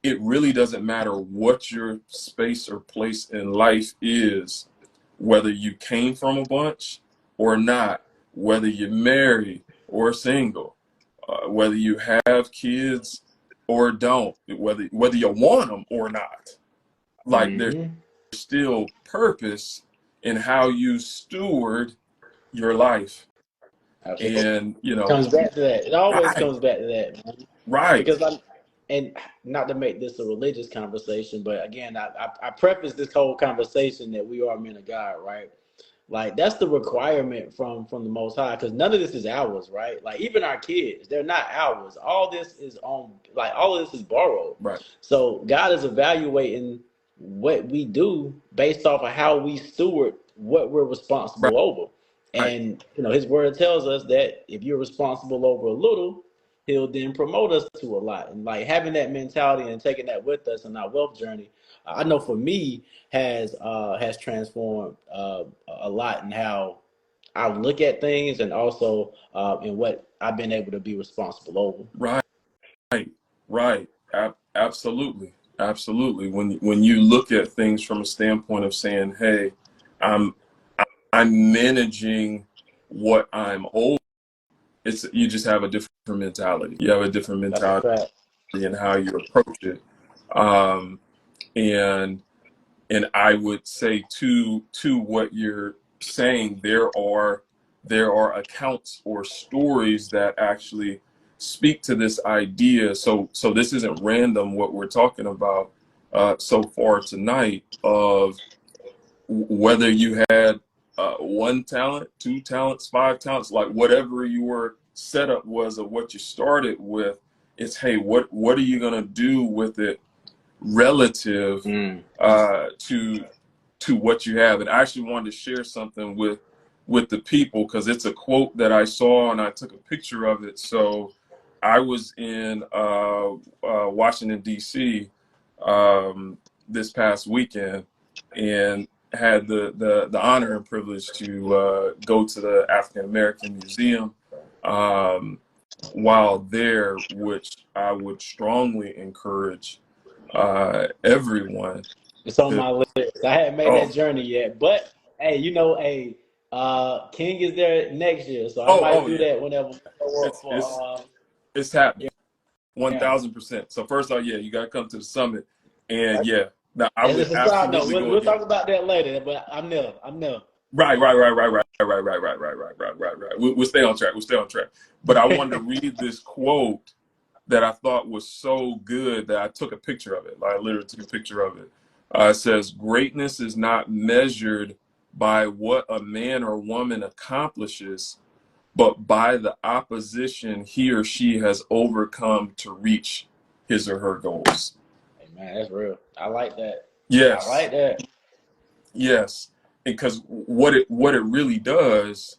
it really doesn't matter what your space or place in life is, whether you came from a bunch or not, whether you're married or single, whether you have kids or don't, whether you want them or not. Like, there's still purpose in how you steward your life. Absolutely. And you know, it comes back to that. It always comes back to that, man. Right. Because and not to make this a religious conversation, but again, I preface this whole conversation that we are men of God, right? Like, that's the requirement from the Most High, because none of this is ours, right? Like, even our kids, they're not ours. All this is all of this is borrowed. Right. So God is evaluating what we do based off of how we steward what we're Right. responsible over. And his word tells us that if you're responsible over a little, he'll then promote us to a lot. And like having that mentality and taking that with us in our wealth journey, I know for me has transformed a lot in how I look at things, and also in what I've been able to be responsible over. Right. Right. Absolutely. Absolutely. When you look at things from a standpoint of saying, hey, I'm I'm managing what I'm owed, it's you just have a different mentality. You have a different That's a mentality fact. in how you approach it. Um, and and I would say to what you're saying, there are accounts or stories that actually speak to this idea. So this isn't random what we're talking about so far tonight, of whether you had one talent, two talents, five talents, like whatever your setup was of what you started with. It's, hey, what are you gonna do with it relative Mm. to what you have? And I actually wanted to share something with the people, because it's a quote that I saw and I took a picture of it. So I was in Washington D.C. This past weekend, and had the honor and privilege to go to the African American Museum while there, which I would strongly encourage everyone It's on to. my list. I haven't made Oh, that journey yet, but hey, King is there next year, so I might oh do yeah, that whenever we go up it's it's for it's happening, yeah, one yeah. thousand percent. So first off, yeah, you got to come to the summit, and yeah, now I And would it's a side note. absolutely We'll, go we'll again. talk about that later, but I'm there. I'm there. Right. We'll stay on track. We'll stay on track. But I wanted to read this quote that I thought was so good that I took a picture of it. Like, I literally took a picture of it. It says, "Greatness is not measured by what a man or woman accomplishes, but by the opposition he or she has overcome to reach his or her goals." Hey, man, that's real. I like that. I Yes, like that. yes. Because what it really does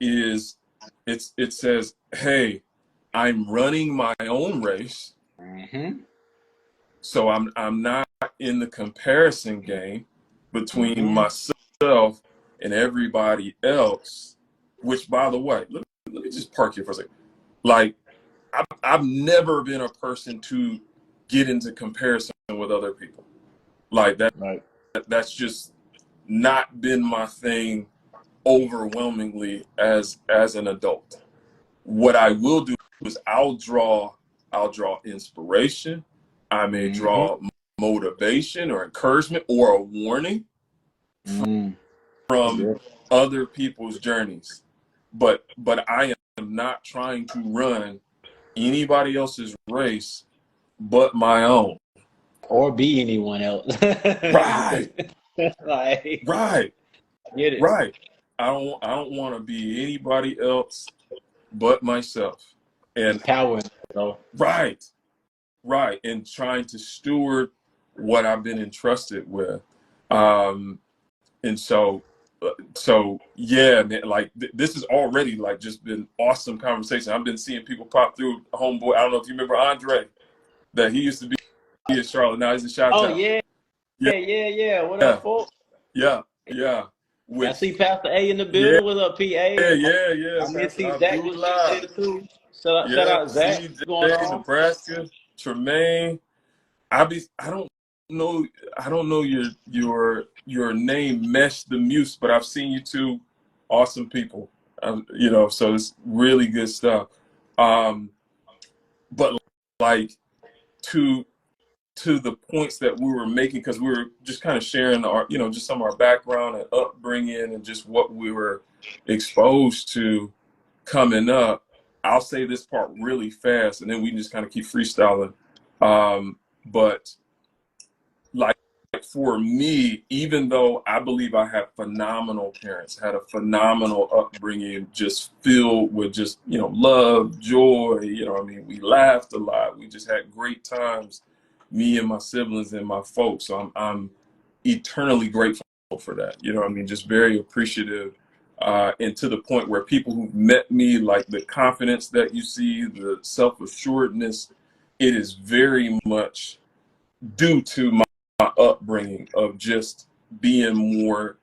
is it says, hey, I'm running my own race, Mm-hmm. so I'm not in the comparison game between Mm-hmm. myself and everybody else. Which, by the way, let me just park here for a second. Like, I've never been a person to get into comparison with other people. Like that Right. that's just not been my thing overwhelmingly as an adult. What I will do is I'll draw inspiration. I may Mm-hmm. draw motivation or encouragement or a warning Mm. That's from good. other people's journeys. But I am not trying to run anybody else's race but my own. Or be anyone else. Right, Like, right, get it. right. I don't want to be anybody else but myself. And Empowering. So, right, right, and trying to steward what I've been entrusted with. Um, and so yeah, man, like this has already like just been awesome conversation. I've been seeing people pop through. Homeboy, I don't know if you remember Andre, that he used to be in Charlotte. Now he's in oh Chi-Town. yeah, Yeah, yeah. What yeah, up, folks? yeah, yeah. I Which, see Pastor A in the yeah, building. What's up, yeah, PA? yeah. I mean, Pastor see Zach was just Abdullah. there too. Shout Yeah, out Zach. What's going CJ, on? Nebraska, Tremaine. I don't know, your name Mesh the Muse, but I've seen you two awesome people. So it's really good stuff. Um, but like to to the points that we were making, because we were just kind of sharing our, just some of our background and upbringing and just what we were exposed to coming up. I'll say this part really fast, and then we can just kind of keep freestyling. But like for me, even though I believe I had phenomenal parents, had a phenomenal upbringing, just filled with just, love, joy, we laughed a lot. We just had great times, me and my siblings and my folks. So eternally grateful for that. You know what I mean? Just very appreciative. And to the point where people who've met me, like the confidence that you see, the self-assuredness, it is very much due to my upbringing of just being more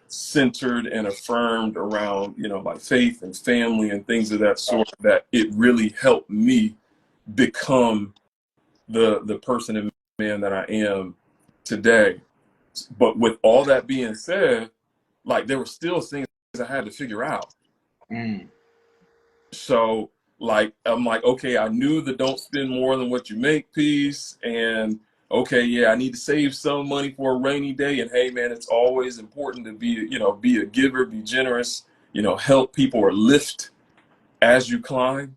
centered and affirmed around, you know, like faith and family and things of that sort, that it really helped me become the person and man that I am today. But with all that being said, like there were still things I had to figure out. So like, I'm like, okay, I knew the don't spend more than what you make piece. And okay, yeah, I need to save some money for a rainy day. And hey, man, it's always important to be, you know, be a giver, be generous, you know, help people or lift as you climb.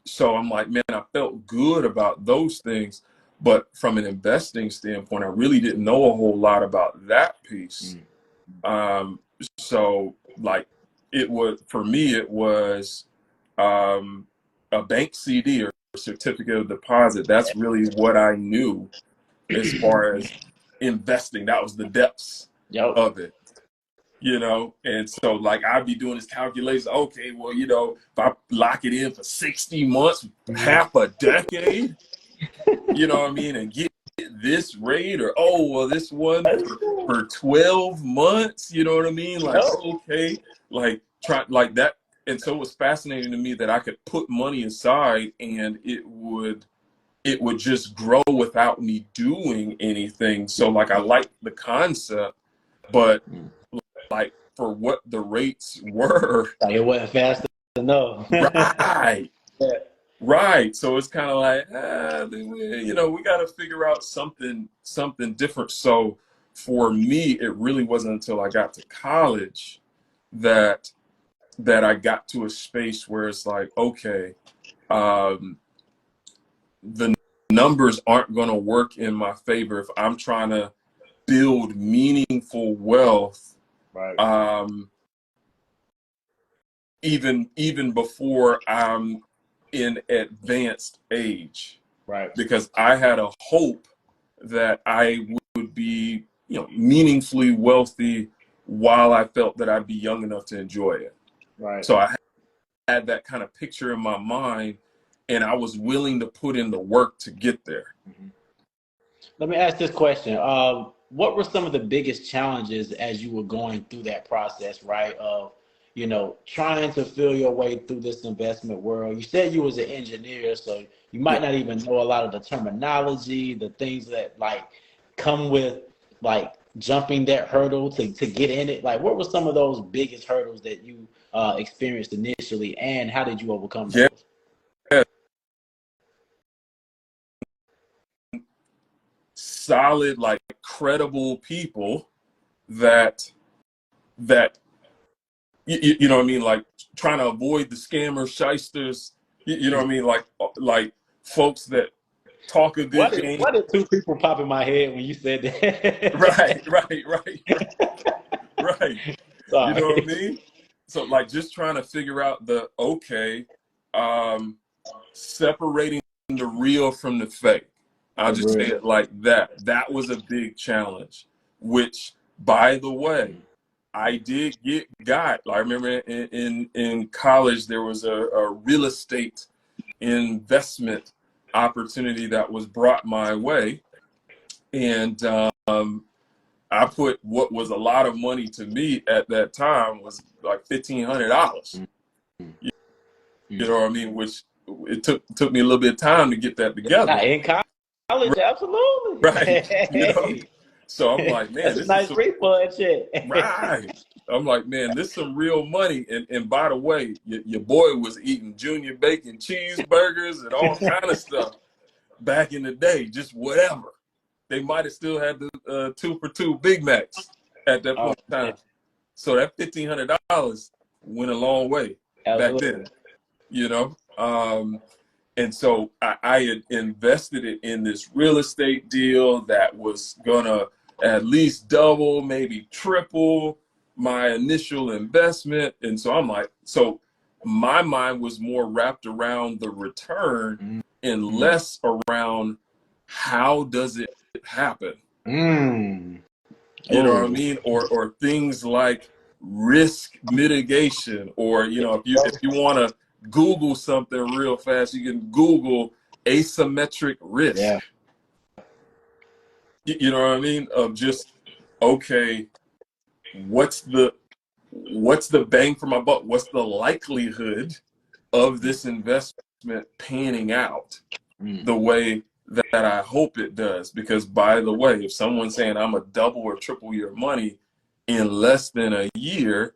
So I'm like, man, I felt good about those things. But from an investing standpoint, I really didn't know a whole lot about that piece. So like it was, for me, it was a bank CD or certificate of deposit. That's really what I knew as far as investing. That was the depths of it, you know? And so like I'd be doing this calculation. Okay, well, you know, if I lock it in for 60 months, half a decade, you know what I mean? And get this rate, or, oh, well, this one for 12 months, you know what I mean? Like, okay, like try like that. And so it was fascinating to me that I could put money aside and it would just grow without me doing anything. So like I liked the concept, but like for what the rates were, like it wasn't fast enough. right. Right. So it's kind of like, you know, we got to figure out something different. So for me, it really wasn't until I got to college that I got to a space where it's like, okay, the numbers aren't going to work in my favor if I'm trying to build meaningful wealth. Even before I'm in advanced age, because I had a hope that I would be, you know, meaningfully wealthy while I felt that I'd be young enough to enjoy it. So I had that kind of picture in my mind, and I was willing to put in the work to get there. Let me ask this question. What were some of the biggest challenges as you were going through that process, right? Of, you know, trying to feel your way through this investment world. You said you was an engineer, so you might not even know a lot of the terminology, the things that like come with like jumping that hurdle to get in it. Like, what were some of those biggest hurdles that you experienced initially, and how did you overcome those? Solid, like credible people that you know what I mean, like trying to avoid the scammers, shysters, you know what I mean, like folks that talk a good game. Why did two people pop in my head when you said that? Right. Sorry. You know what I mean? So like just trying to figure out the, okay, separating the real from the fake. I'll just say it like that. That was a big challenge, which, by the way, I did got. I remember in college, there was a real estate investment opportunity that was brought my way. And I put what was a lot of money to me at that time, was like $1,500. You know what I mean? Which it took me a little bit of time to get that together. In college, absolutely. Right. You know? So I'm like, man, that's this a nice is refund shit. Right. I'm like, man, this is some real money. And by the way, your boy was eating junior bacon cheeseburgers and all kind of stuff back in the day, just whatever. They might have still had the 2-for-2 Big Macs at that point in time. So that $1,500 went a long way back then, you know? And so I had invested it in this real estate deal that was gonna at least double, maybe triple my initial investment. And so I'm like, so my mind was more wrapped around the return and less around how does it happen. Mm. You know what I Oh, mean? Or things like risk mitigation, or if you want to Google something real fast, you can Google asymmetric risk. yeah. You know what I mean? Of just, okay, what's the bang for my buck? What's the likelihood of this investment panning out Mm. the way that I hope it does? Because, by the way, if someone's saying I'm a double or triple your money in less than a year,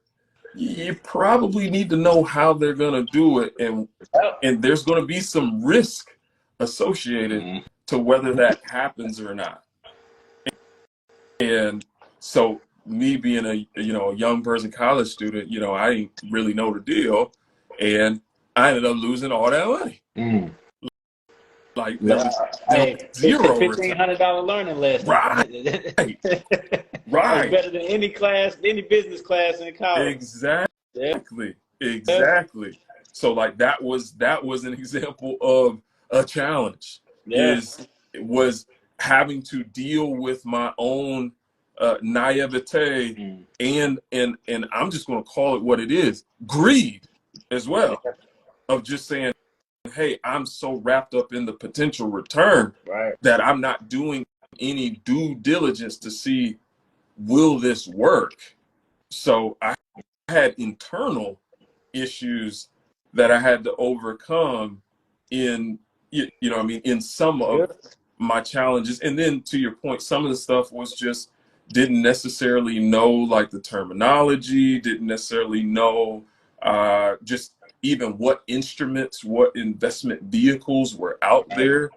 you probably need to know how they're going to do it, and there's going to be some risk associated Mm. to whether that happens or not. And so, me being a young person, college student, I didn't really know the deal, and I ended up losing all that money. Mm. Like, there was Hey, zero return. $1,500 learning lesson. Right, That's right, better than any class, any business class in college. Yeah. exactly. So, like, that was an example of a challenge. Yeah. Was having to deal with my own naivete, Mm. and I'm just going to call it what it is, greed as well, Yeah. of just saying, hey, I'm so wrapped up in the potential return Right. that I'm not doing any due diligence to see, will this work? So I had internal issues that I had to overcome in you know what I mean, in some Yeah. of my challenges. And then, to your point, some of the stuff was just didn't necessarily know, like, the terminology, didn't necessarily know just even what instruments, what investment vehicles were out Right. there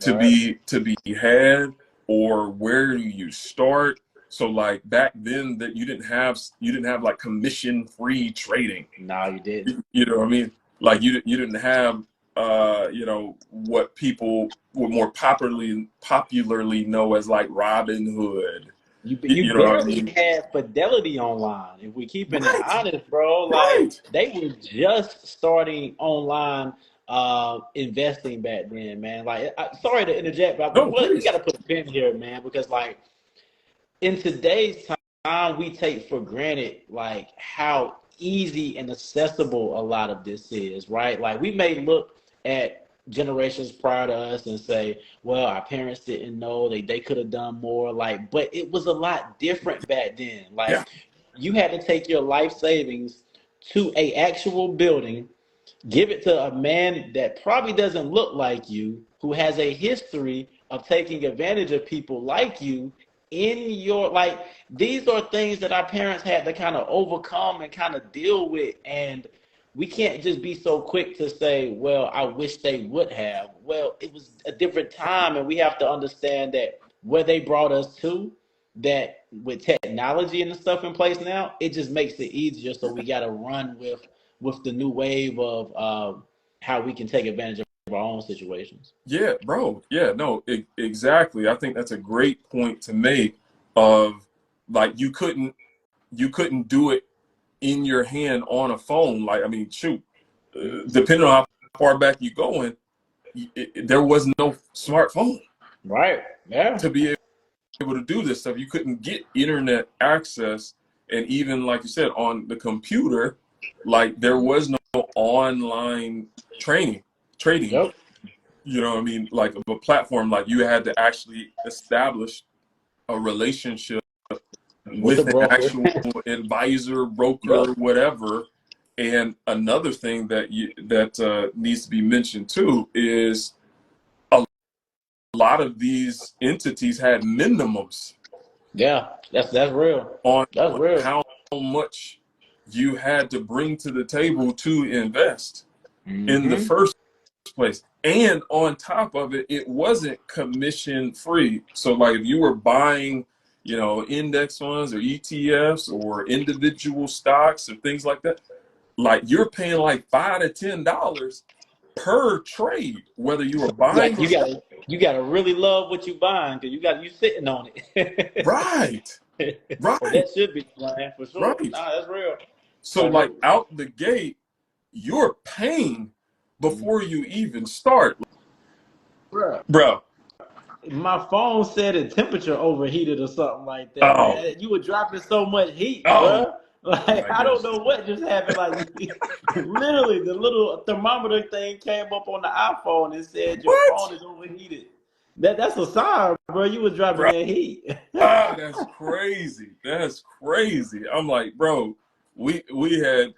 to Right. be had, or where do you start. So, like, back then, that you didn't have like commission free trading. No, you didn't. You know what I mean? Like, you didn't have what people would more popularly know as, like, Robin Hood. You You know what I barely mean? had Fidelity online. If we keeping it Right, honest, bro, like right. they were just starting online investing back then, man. Like, sorry to interject, No, but we got please. to put a pin here, man, because like in today's time, we take for granted like how easy and accessible a lot of this is, right? Like we may look at generations prior to us and say, well, our parents didn't know, they could have done more, like, but it was a lot different back then. Yeah. Like you had to take your life savings to a actual building, give it to a man that probably doesn't look like you, who has a history of taking advantage of people like you in your like these are things that our parents had to kind of overcome and kind of deal with, and we can't just be so quick to say, well, I wish they would have. Well, it was a different time, and we have to understand that where they brought us to, that with technology and the stuff in place now, it just makes it easier, so we got to run with the new wave of how we can take advantage of our own situations. Yeah, bro. Yeah, no, exactly. I think that's a great point to make. Of, like, you couldn't do it in your hand on a phone. Like, I mean, shoot, depending on how far back you going, there was no smartphone Right. Yeah. to be able to do this stuff. You couldn't get internet access, and even, like you said, on the computer, like, there was no online trading. Yep. You know what I mean? Like, a platform, like, you had to actually establish a relationship With the with an broker. actual advisor, broker, Yep. whatever. And another thing that needs to be mentioned too is a lot of these entities had minimums Yeah. That's real. on That's real. how much you had to bring to the table to invest in the Mm-hmm. first place. And on top of it, it wasn't commission free. So, like, if you were buying, index funds or ETFs or individual stocks or things like that, like, you're paying like $5 to $10 per trade, whether you were Like buying or selling. you gotta really love what you buying because you sitting on it. Right, So right, that should be playing for sure. right. Nah, that's real. So, Like, like, out the gate, you're paying mm, before you even start, bruh, bro. My phone said the temperature overheated or something like that, Oh, man. You were dropping so much heat, oh bro. Like my I don't gosh. know what just happened. Like literally, the little thermometer thing came up on the iPhone and said your What? phone is overheated. That's a sign, bro. You was dropping Bro, that heat. that's crazy. That's crazy. I'm like, bro, we had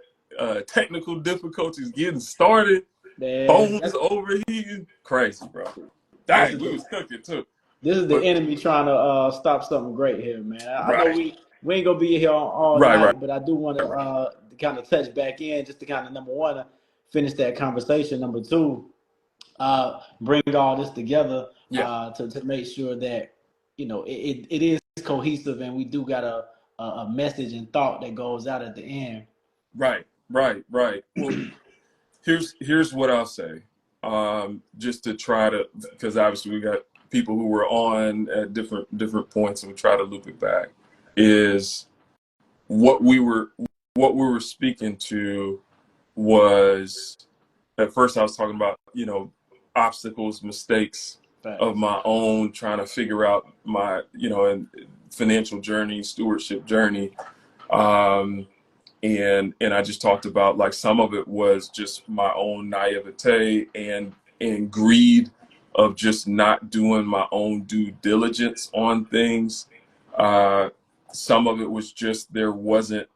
technical difficulties getting started. Man, Phones overheating. Crazy, bro. this Dang, is we the was cooking too. this is the But enemy trying to stop something great here, man. I know right, we ain't gonna be here all right. night, but I do want to kind of touch back in just to kind of number one finish that conversation. Number two, bring all this together Yeah, to make sure that it is cohesive and we do got a message and thought that goes out at the end. right. Well, here's what I'll say. Just to try to, because obviously we got people who were on at different points, and we try to loop it back. Is what we were speaking to was, at first I was talking about obstacles, mistakes of Facts. my own, trying to figure out my and financial journey, stewardship journey. Um, and I just talked about, like, some of it was just my own naivete and greed of just not doing my own due diligence on things. Uh, some of it was just there wasn't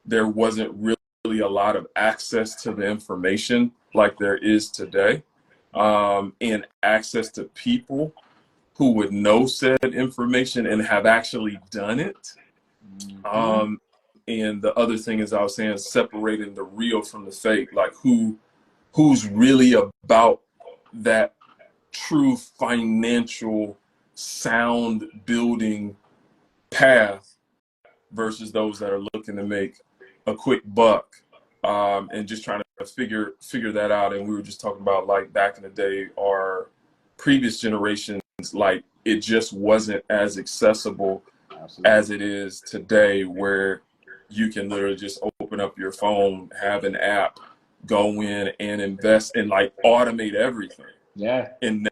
really a lot of access to the information like there is today, and access to people who would know said information and have actually done it. Mm-hmm. And the other thing is, I was saying, separating the real from the fake, like who's really about that true financial sound building path versus those that are looking to make a quick buck, and just trying to figure that out. And we were just talking about, like, back in the day, our previous generations, like, it just wasn't as accessible Absolutely. as it is today, where you can literally just open up your phone, have an app, go in and invest, and, like, automate everything, Yeah. and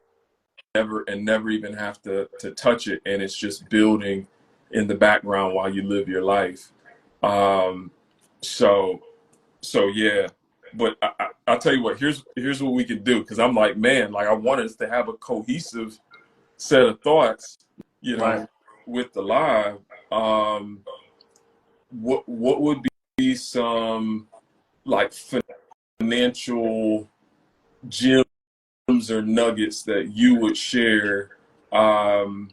never even have to touch it, and it's just building in the background while you live your life. Um, so yeah, but I'll tell you what. Here's what we could do, because I'm like, man, like, I want us to have a cohesive set of thoughts, Right. with the live. Um, what would be some, like, financial gems or nuggets that you would share, um,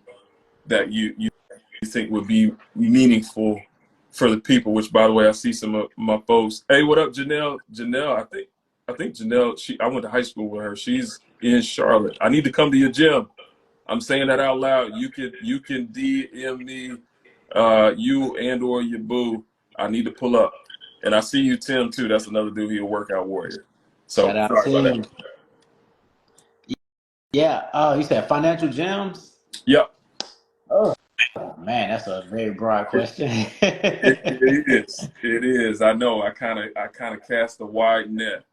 that you think would be meaningful for the people? Which, by the way, I see some of my folks. Hey, what up, Janelle? Janelle, I think Janelle. I went to high school with her. She's in Charlotte. I need to come to your gym. I'm saying that out loud. You can DM me, you and or your boo. I need to pull up. And I see you, Tim, too. That's another dude. He a workout warrior. Shout So out sorry to about that. him. Yeah. You said financial gems. Yep. Oh man, that's a very broad question. It is. It is. I know. I kind of cast a wide net.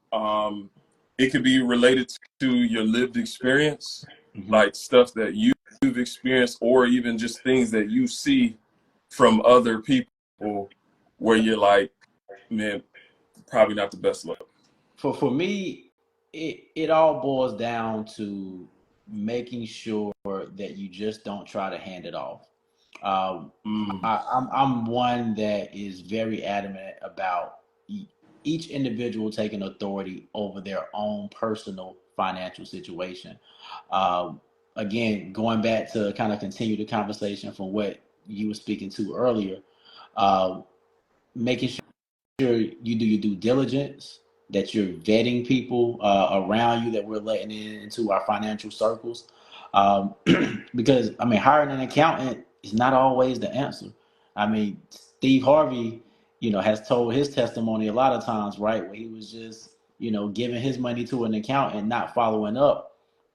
It could be related to your lived experience, Mhm. like stuff that you've experienced, or even just things that you see from other people, where you're like, man, probably not the best look. For me, it all boils down to making sure that you just don't try to hand it off. Um, Mm, I'm one that is very adamant about each individual taking authority over their own personal financial situation. Um, Again, going back to kind of continue the conversation from what you were speaking to earlier, uh, making sure you do your due diligence, that you're vetting people around you that we're letting into our financial circles. Um, because, I mean, hiring an accountant is not always the answer. I mean, Steve Harvey, has told his testimony a lot of times, right? Where he was just, giving his money to an accountant, not following up,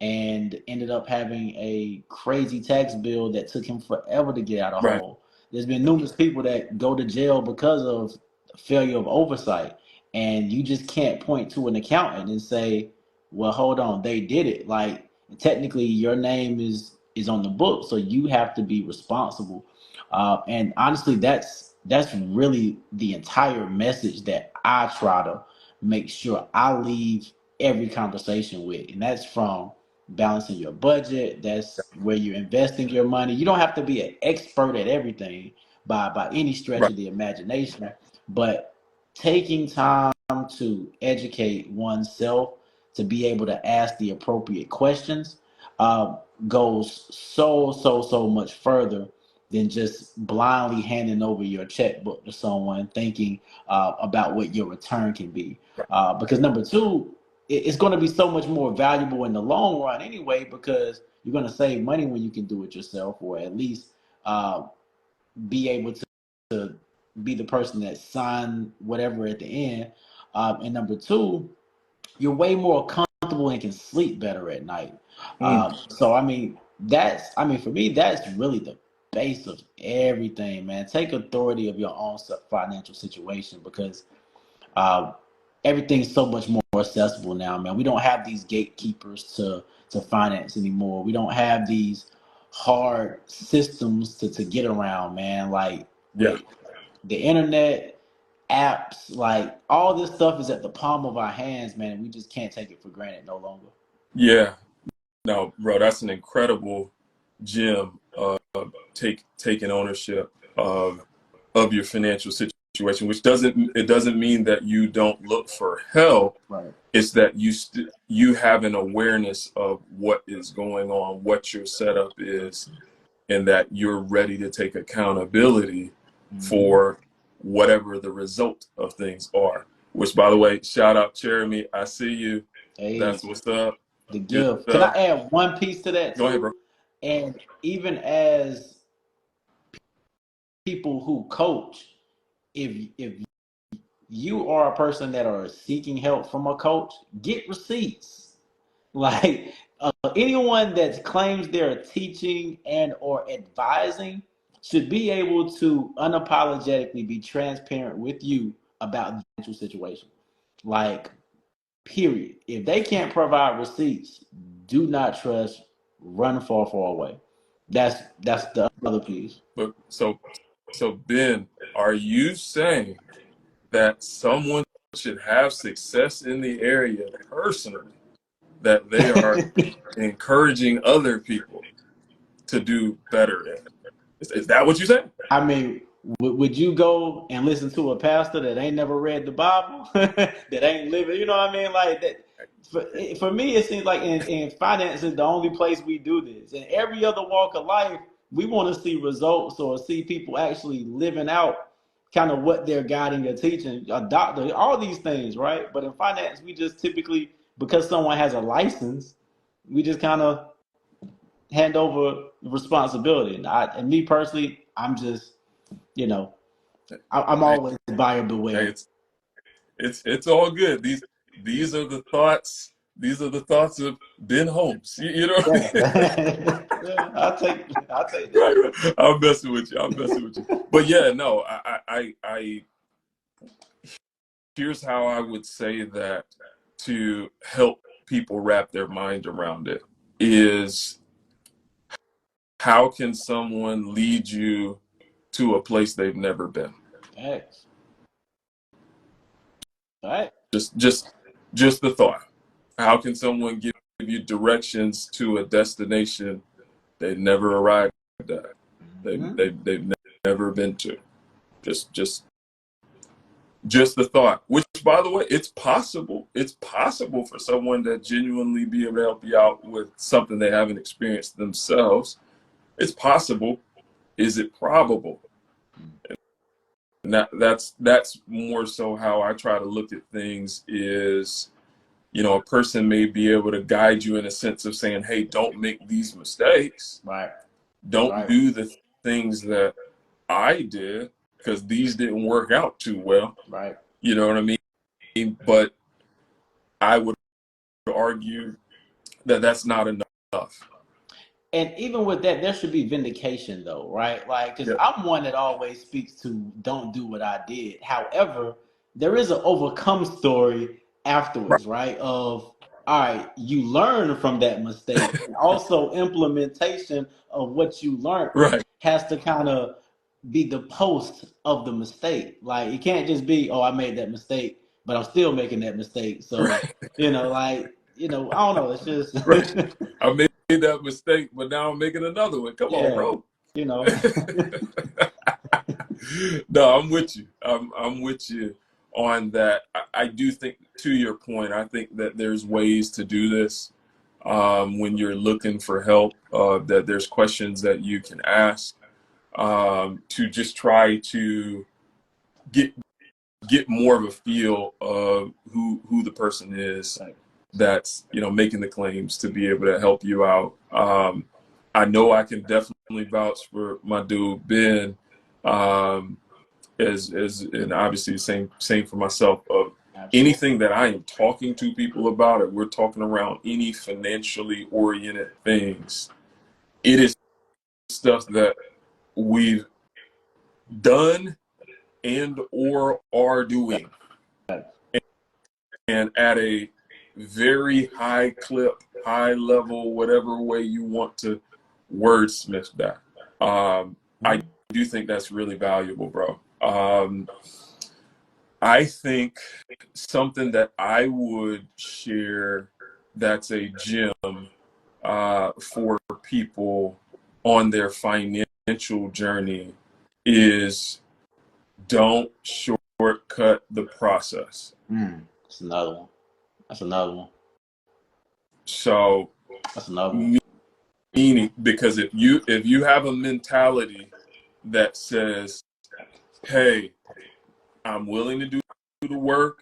and ended up having a crazy tax bill that took him forever to get out of right. hole. There's been numerous people that go to jail because of failure of oversight. And you just can't point to an accountant and say, well, hold on, they did it. Like, technically, your name is is on the book, so you have to be responsible. And honestly, that's really the entire message that I try to make sure I leave every conversation with, and that's from balancing your budget. That's where you're investing your money. You don't have to be an expert at everything by any stretch Right. of the imagination, but taking time to educate oneself, to be able to ask the appropriate questions, uh, goes so much further than just blindly handing over your checkbook to someone, thinking about what your return can be. Because number two, it's going to be so much more valuable in the long run anyway, because you're going to save money when you can do it yourself, or at least uh, be able to be the person that signed whatever at the end. And number two, you're way more comfortable and can sleep better at night. Mm. So I mean, for me, that's really the base of everything, man. Take authority of your own financial situation, because uh, everything's so much more accessible now, man. We don't have these gatekeepers to finance anymore. We don't have these hard systems to get around, man. Like Yeah. with the internet, apps, like all this stuff is at the palm of our hands, man. And we just can't take it for granted no longer. Yeah. No, bro, that's an incredible gem. Taking ownership of your financial situation, which doesn't mean that you don't look for help. Right. It's that you have an awareness of what is going on, what your setup is, and that you're ready to take accountability for whatever the result of things are. Which, by the way, shout out Jeremy. I see you. Hey, That's what's up. the Good gift. Can I stuff. add one piece to that Go ahead, bro. too? And even as people who coach, if you are a person that are seeking help from a coach, get receipts. Like anyone that claims they're teaching and or advising should be able to unapologetically be transparent with you about the financial situation. Like, period. If they can't provide receipts, do not trust. Run far away. That's the other piece. But so Ben, are you saying that someone should have success in the area personally, that they are encouraging other people to do better in? Is that what you said? I mean, would you go and listen to a pastor that ain't never read the Bible, that ain't living? You know what I mean? Like that. For me, it seems like in finance is the only place we do this. In every other walk of life, we want to see results or see people actually living out kind of what they're guiding or teaching. A doctor, all these things, right? But in finance, we just typically, because someone has a license, we just kind of hand over responsibility. And me personally, I'm just, you know, I'm Hey, always buyer hey, beware. it's all good. These are the thoughts. These are the thoughts of Ben Holmes. You know. Yeah, yeah, I'll take that. Right, right. I'm messing with you. I'm messing with you. But yeah, no. I here's how I would say that to help people wrap their mind around it is, how can someone lead you to a place they've never been? Thanks. All right. Just the thought. How can someone give you directions to a destination they've never arrived at? They've never been to. Just the thought. Which, by the way, it's possible. It's possible for someone to genuinely be able to help you out with something they haven't experienced themselves. It's possible. Is it probable? And that's more so how I try to look at things is, a person may be able to guide you in a sense of saying, hey, don't make these mistakes. Right. Don't Right. do the things that I did, because these didn't work out too well. Right. You know what I mean? But I would argue that that's not enough. And even with that, there should be vindication, though, right? Like, because Yeah. I'm one that always speaks to don't do what I did. However, there is an overcome story Right. afterwards, right? Of all right, you learn from that mistake. And also implementation of what you learned Right. has to kind of be the post of the mistake. Like it can't just be, oh, I made that mistake, but I'm still making that mistake. So, Right. I don't know. It's just Right. I made that mistake, but now I'm making another one. Come on, yeah, bro. you know. No, I'm with you. I'm with you on that. I do think, to your point, I think that there's ways to do this when you're looking for help. That there's questions that you can ask to just try to get more of a feel of who the person is that's making the claims to be able to help you out. I know I can definitely vouch for my dude Ben, as and obviously the same for myself. Of Absolutely. anything that I am talking to people about, if we're talking around any financially oriented things, it is stuff that we've done and or are doing, and at a very high clip, high level, whatever way you want to wordsmith that. I do think that's really valuable, bro. I think something that I would share that's a gem for people on their financial journey is don't shortcut the process. That's another one. That's another one. So, That's another one. meaning, because if you have a mentality that says, hey, I'm willing to do the work,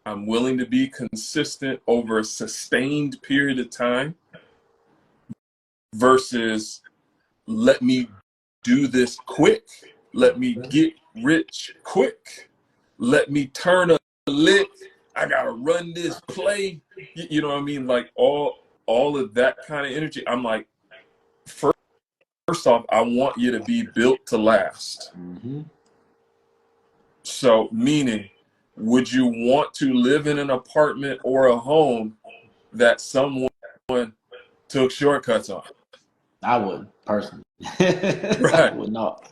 I'm willing to be consistent over a sustained period of time, versus let me do this quick, let me get rich quick, let me turn a lick, I gotta run this play, you know what I mean? Like all of that kind of energy. I'm like, first off, I want you to be built to last. So, meaning, would you want to live in an apartment or a home that someone took shortcuts on? I wouldn't personally. I Right, would not.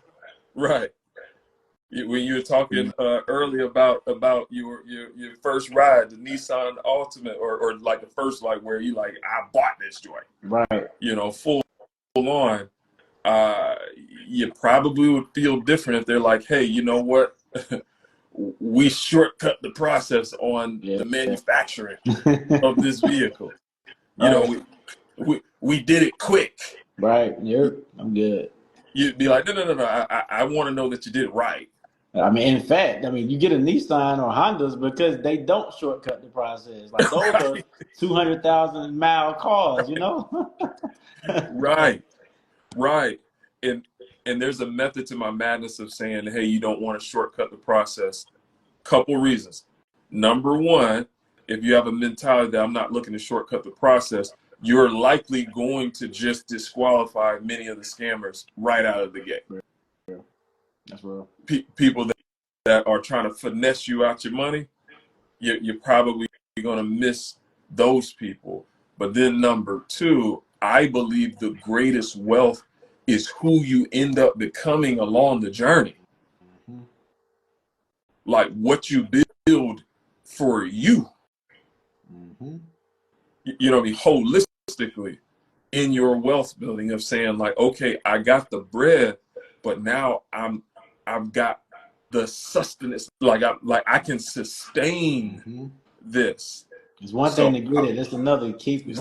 right. When you were talking earlier about your first ride, the Nissan Ultimate, or like the first, like where you like, I bought this joint, Right. full on. You probably would feel different if they're like, hey, you know what? We shortcut the process on Yeah. the manufacturing of this vehicle. Right. We did it quick. Right. Yep. I'm good. You'd be like, no. I want to know that you did it right. I mean, in fact, you get a Nissan or Hondas because they don't shortcut the process. Like those are Right, 200,000-mile cars. right, right. And there's a method to my madness of saying, hey, you don't want to shortcut the process. Couple reasons. Number one, if you have a mentality that I'm not looking to shortcut the process, you're likely going to just disqualify many of the scammers right out of the gate. That's real. People that are trying to finesse you out your money, you're probably going to miss those people. But then number two, I believe the greatest wealth is who you end up becoming along the journey. Like what you build for you. You know what I mean? Holistically in your wealth building, of saying like, okay, I got the bread, but now I've got the sustenance. Like I can sustain this. It's one thing So to get it. It's another to keep it.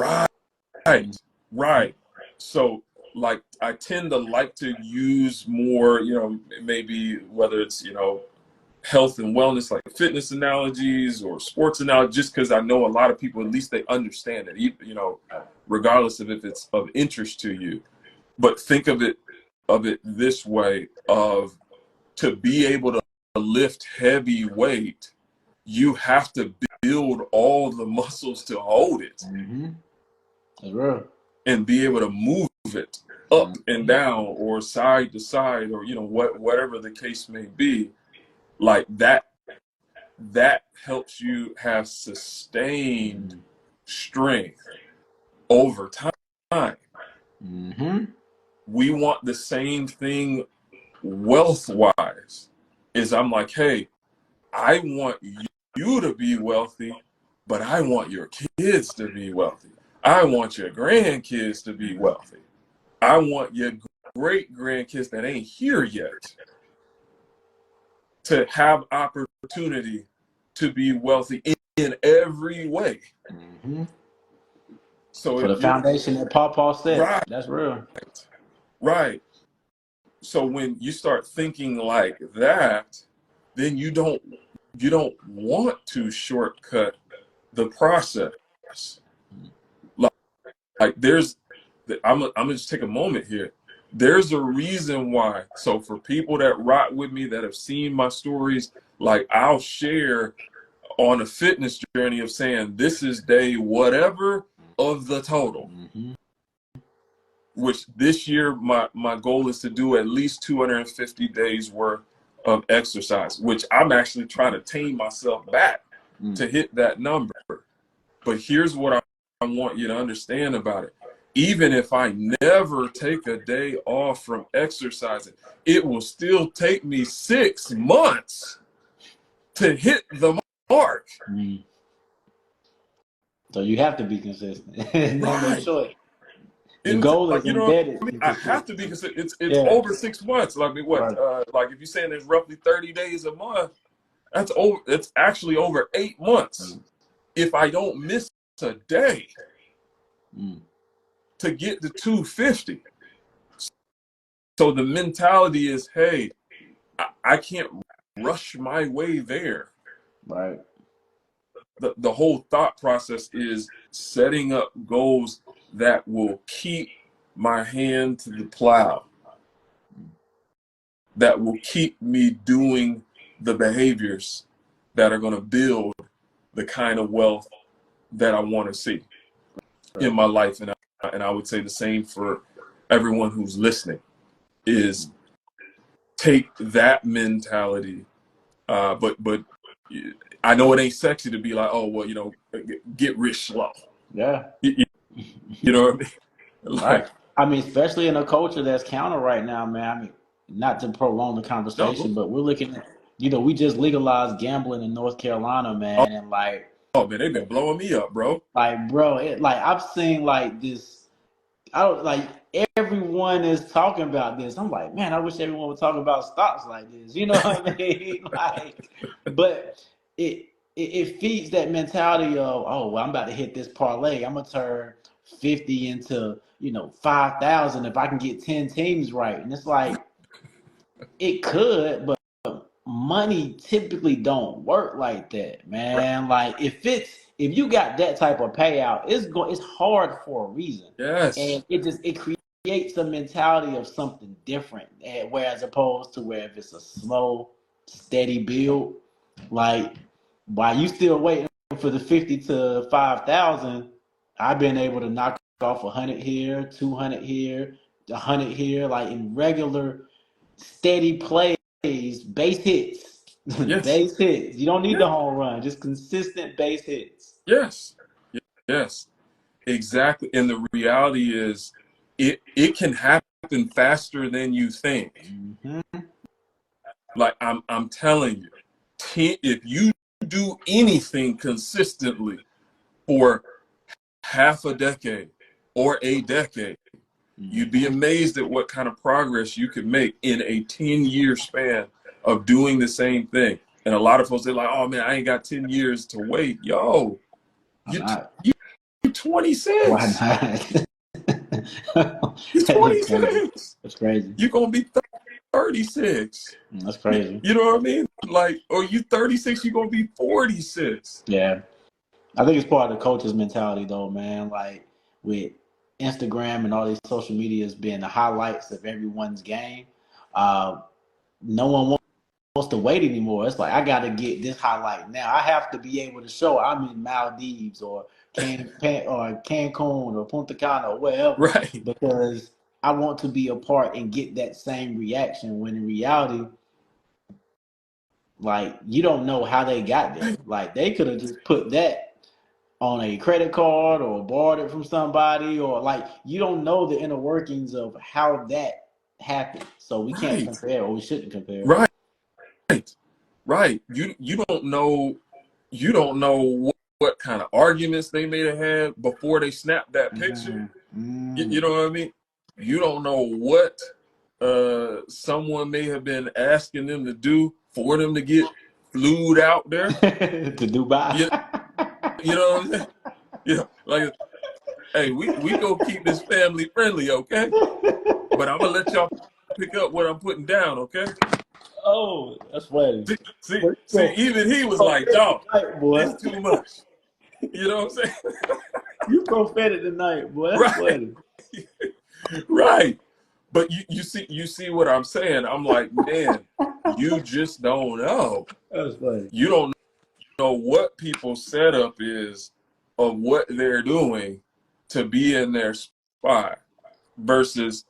right. So like I tend to like to use more, maybe whether it's, health and wellness, like fitness analogies or sports analogies, just because I know a lot of people, at least they understand it, regardless of if it's of interest to you. But think of it this way: of to be able to lift heavy weight, you have to build all the muscles to hold it. That's real. And be able to move it up and down or side to side, or whatever the case may be. Like that helps you have sustained strength over time. Mm-hmm. We want the same thing wealth wise. Is I'm like, hey, I want you to be wealthy, but I want your kids to be wealthy. I want your grandkids to be wealthy. I want your great grandkids that ain't here yet to have opportunity to be wealthy in every way. Mm-hmm. So For if the you're foundation that Paul said, right, that's real. right. So when you start thinking like that, then you don't want to shortcut the process. Like, like there's I'm gonna just take a moment here. There's a reason why. So for people that rock with me that have seen my stories, like I'll share on a fitness journey of saying this is day whatever of the total. Mm-hmm. Which this year my goal is to do at least 250 days worth of exercise, which I'm actually trying to tame myself back to hit that number. But here's what I want you to understand about it. Even if I never take a day off from exercising, it will still take me 6 months to hit the mark. Mm-hmm. So you have to be consistent. No Right. choice. The It's goal like, is you know what embedded I mean? in I have to be consistency. consistent. It's Yeah. over 6 months. Like, I mean, what? Right. Like if you're saying there's roughly 30 days a month, that's over. It's actually over 8 months if I don't miss a day to get to 250. So the mentality is, hey, I can't rush my way there. Right. The whole thought process is setting up goals that will keep my hand to the plow, that will keep me doing the behaviors that are going to build the kind of wealth that I want to see in my life. And I would say the same for everyone who's listening is take that mentality. But I know it ain't sexy to be like, oh, well, you know, get rich slow. Yeah. You know what I mean? Like, Right. I mean, especially in a culture that's counter right now, man. I mean, not to prolong the no, conversation, but we're looking at, we just legalized gambling in North Carolina, oh, man, and oh man, they've been blowing me up, bro. bro, I've seen like this. I don't like everyone is talking about this. I'm like, man, I wish everyone would talk about stocks like this. You know what I mean? But it feeds that mentality of, oh, well, I'm about to hit this parlay. I'm gonna turn 50 into 5,000 if I can get 10 teams right. And it's like it could, but money typically don't work like that, Right. man. Like if you got that type of payout, it's hard for a reason, Yes. and it creates a mentality of something different. Whereas opposed to where if it's a slow, steady build, like while you still waiting for the 50 to 5,000, I've been able to knock off 100 here, 200 here, 100 here, like in regular steady plays, base hits, Yes. base hits. You don't need Yeah. the home run, just consistent base hits. Yes. Yes. Exactly. And the reality is it can happen faster than you think. Mm-hmm. Like I'm telling you, if you do anything consistently for half a decade or a decade, you'd be Mm-hmm. amazed at what kind of progress you could make in a 10-year span of doing the same thing. And a lot of folks, they're like, oh man, I ain't got 10 years to wait. Yo, Why not? you Why 26. not? You're That's crazy. 26. That's crazy. You're going to be 36. That's crazy. You know what I mean? Like, or you 36, you're going to be 46. Yeah. I think it's part of the coach's mentality, though, man. Like with Instagram and all these social medias being the highlights of everyone's game, uh, no one wants to wait anymore. It's like I got to get this highlight now. I have to be able to show I'm in Maldives or Cancun or Punta Cana or wherever Right. because I want to be a part and get that same reaction. When in reality, like you don't know how they got there. Like they could have just put that on a credit card or borrowed it from somebody, or like you don't know the inner workings of how that happened. So we can't Right. compare, or we shouldn't compare. Right. Right. You don't know what kind of arguments they may have had before they snapped that picture. Mm, You mm. know what I mean? You don't know what someone may have been asking them to do for them to get flued out there. To Dubai. You, you know what I'm saying? Like, hey, we go keep this family friendly, okay? But I'm gonna let y'all pick up what I'm putting down, okay? Oh, that's funny. See, see, Boy, see, even he was like, prophetic dog, tonight, boy. this too much. You know what I'm saying? You prophetic tonight, boy. That's Right, funny. right. But you see what I'm saying? I'm like, man, you just don't know. That's funny. You don't know what people's setup is of what they're doing to be in their spot versus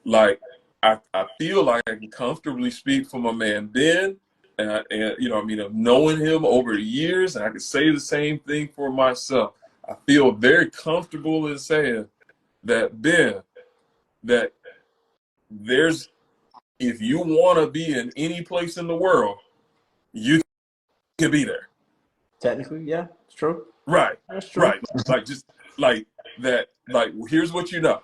like I feel like I can comfortably speak for my man Ben, and you know, I mean, of knowing him over the years, and I can say the same thing for myself. I feel very comfortable in saying that Ben, that there's if you want to be in any place in the world, you can be there. Technically, yeah, it's true. Right, That's true. right. Like just like that. Like here's what you know.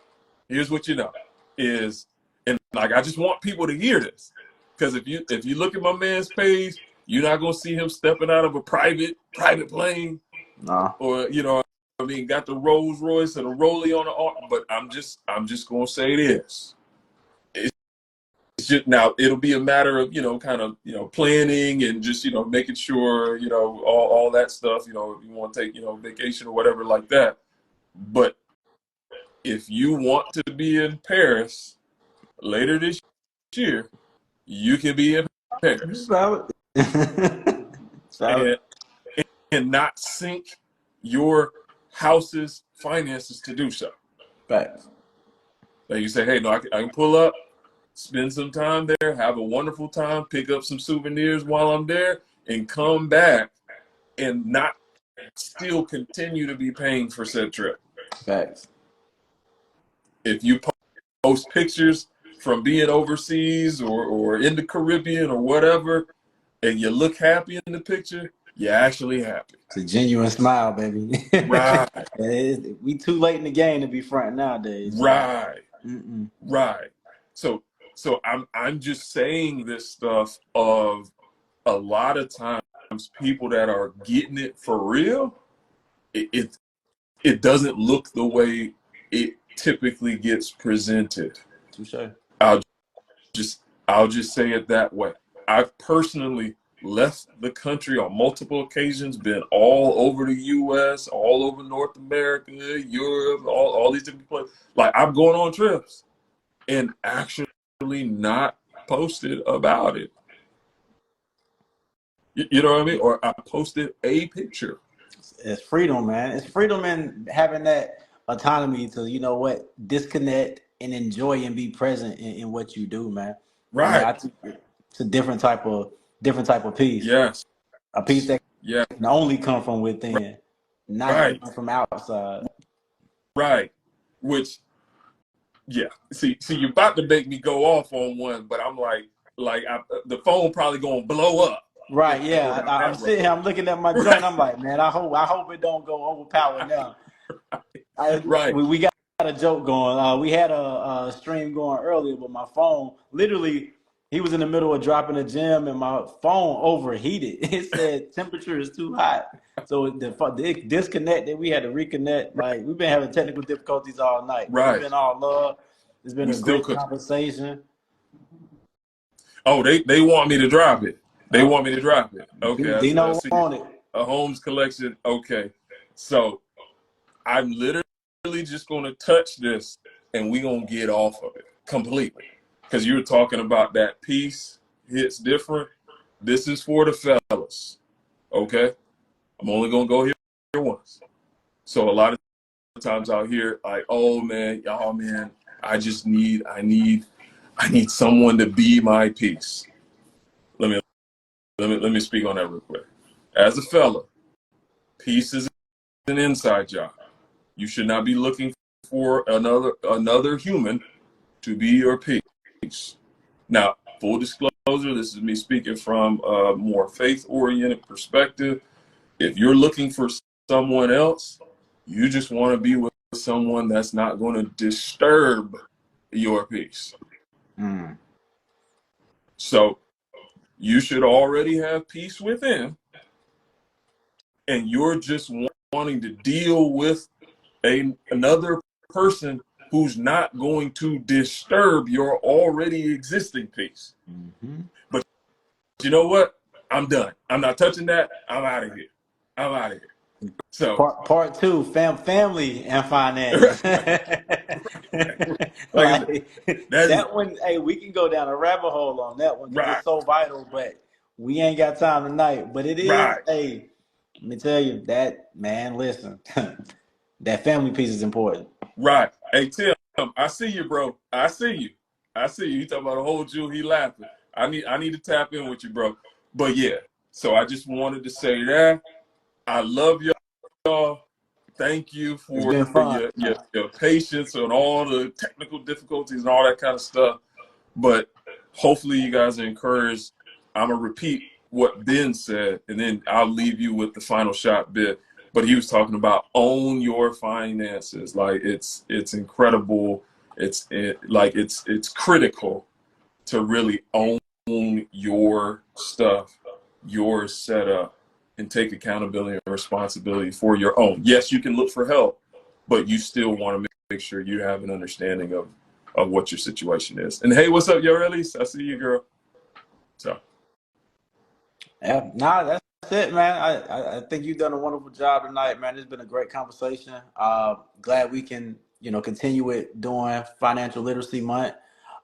Here's what you know is, and like I just want people to hear this, because if you look at my man's page, you're not gonna see him stepping out of a private plane, Nah. or you know, I mean, got the Rolls Royce or the Rollie on the arm. But I'm just gonna say this. It's just, now it'll be a matter of kind of planning and just making sure all that stuff. If you want to take vacation or whatever like that. But if you want to be in Paris later this year, you can be in It's Paris valid. It's valid. and not sink your house's finances to do so. Facts. Like you say, hey, no, I can pull up, spend some time there, have a wonderful time, pick up some souvenirs while I'm there, and come back and not still continue to be paying for said trip. Facts. If you post pictures from being overseas or in the Caribbean or whatever, and you look happy in the picture, you're actually happy. It's a genuine smile, baby. Right, We too late in the game to be front nowadays. So. right, Mm-mm. right. So I'm just saying this stuff of a lot of times people that are getting it for real, it doesn't look the way it typically gets presented. Touche. I'll I'll just say it that way. I've personally left the country on multiple occasions, been all over the U.S., all over North America, Europe, all these different places. Like I'm going on trips and actually not posted about it. You know what I mean? Or I posted a picture. It's freedom, man. It's freedom in having that autonomy to, disconnect and enjoy and be present in what you do, man. Right. I think it's a different type of peace. Yes. A peace that Yeah. can only come from within, not Right. even from outside. Right. Which, yeah. See, you're about to make me go off on one, but I'm like the phone probably gonna blow up. Right, If I go yeah. down I'm that sitting here, I'm looking at my road. joint. I'm like, man, I hope it don't go overpowered now. Right. We got a joke going. We had a stream going earlier, but my phone literally, he was in the middle of dropping a gem, and my phone overheated. It said temperature is too hot, so the disconnected. We had to reconnect. Like we've been having technical difficulties all night, but it's Right. been all love. It's been We a still great could. conversation. Oh, they want me to drop it. They Uh, want me to drop it. Okay, I Dino see on it. a Holmes collection. Okay, so I'm literally just gonna touch this, and we gonna get off of it completely, because you were talking about that piece hits different. This is for the fellas. Okay, I'm only gonna go here once. So a lot of times I'll hear like, "Oh man, y'all man, I need someone to be my piece." Let me speak on that real quick. As a fella, peace is an inside job. You should not be looking for another human to be your peace. Now, full disclosure, this is me speaking from a more faith-oriented perspective. If you're looking for someone else, you just want to be with someone that's not going to disturb your peace. Mm. So you should already have peace within, and you're just wanting to deal with another person who's not going to disturb your already existing peace. Mm-hmm. But you know what? I'm done. I'm not touching that. I'm out of here. I'm out of here. So Part two, family and finance. like Like that's that one, hey, we can go down a rabbit hole on that one because right, it's so vital, but we ain't got time tonight. But it is, right, hey, let me tell you that, man, listen, that family piece is important. right. Hey Tim, I see you, bro. I see you. I see you. You talking about a whole Jew, he laughing. I need to tap in with you, bro. But yeah, so I just wanted to say that. I love y'all. Thank you It's for been fun. your patience and all the technical difficulties and all that kind of stuff. But hopefully you guys are encouraged. I'm going to repeat what Ben said, and then I'll leave you with the final shot bit. But he was talking about own your finances. Like it's incredible. It's critical to really own your stuff, your setup, and take accountability and responsibility for your own. Yes, you can look for help, but you still want to make sure you have an understanding of what your situation is. And hey, what's up, yo, Elise? I see you, girl. So Yeah, nah, that's it, man. I think you've done a wonderful job tonight, man. It's been a great conversation. Glad we can, continue it during Financial Literacy Month.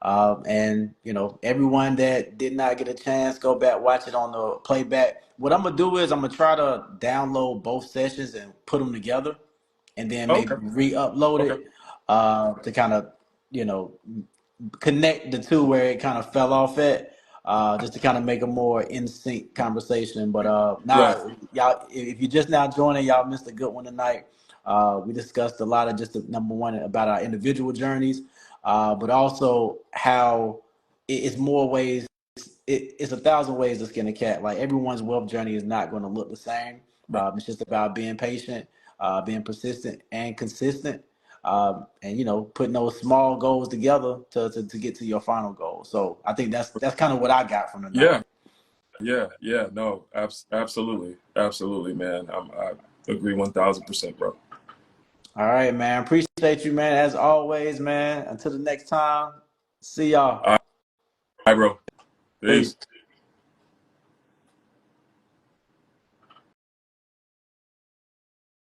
And everyone that did not get a chance, go back, watch it on the playback. What I'm gonna do is I'm gonna try to download both sessions and put them together, and then maybe okay, re-upload okay, it to kind of, you know, connect the two where it kind of fell off at, just to kind of make a more in sync conversation. But right, now, y'all, if you're just now joining, y'all missed a good one tonight. We discussed a lot of just number one about our individual journeys, but also how it's more ways. It's a thousand ways to skin a cat. Like everyone's wealth journey is not going to look the same. right. It's just about being patient, being persistent and consistent, and putting those small goals together to get to your final goal. So I think that's kind of what I got from the night. Yeah, yeah. No, absolutely, absolutely, man. I agree 1,000%, bro. All right, man. Appreciate you, man. As always, man. Until the next time. See y'all. All right, bro. Peace. Peace.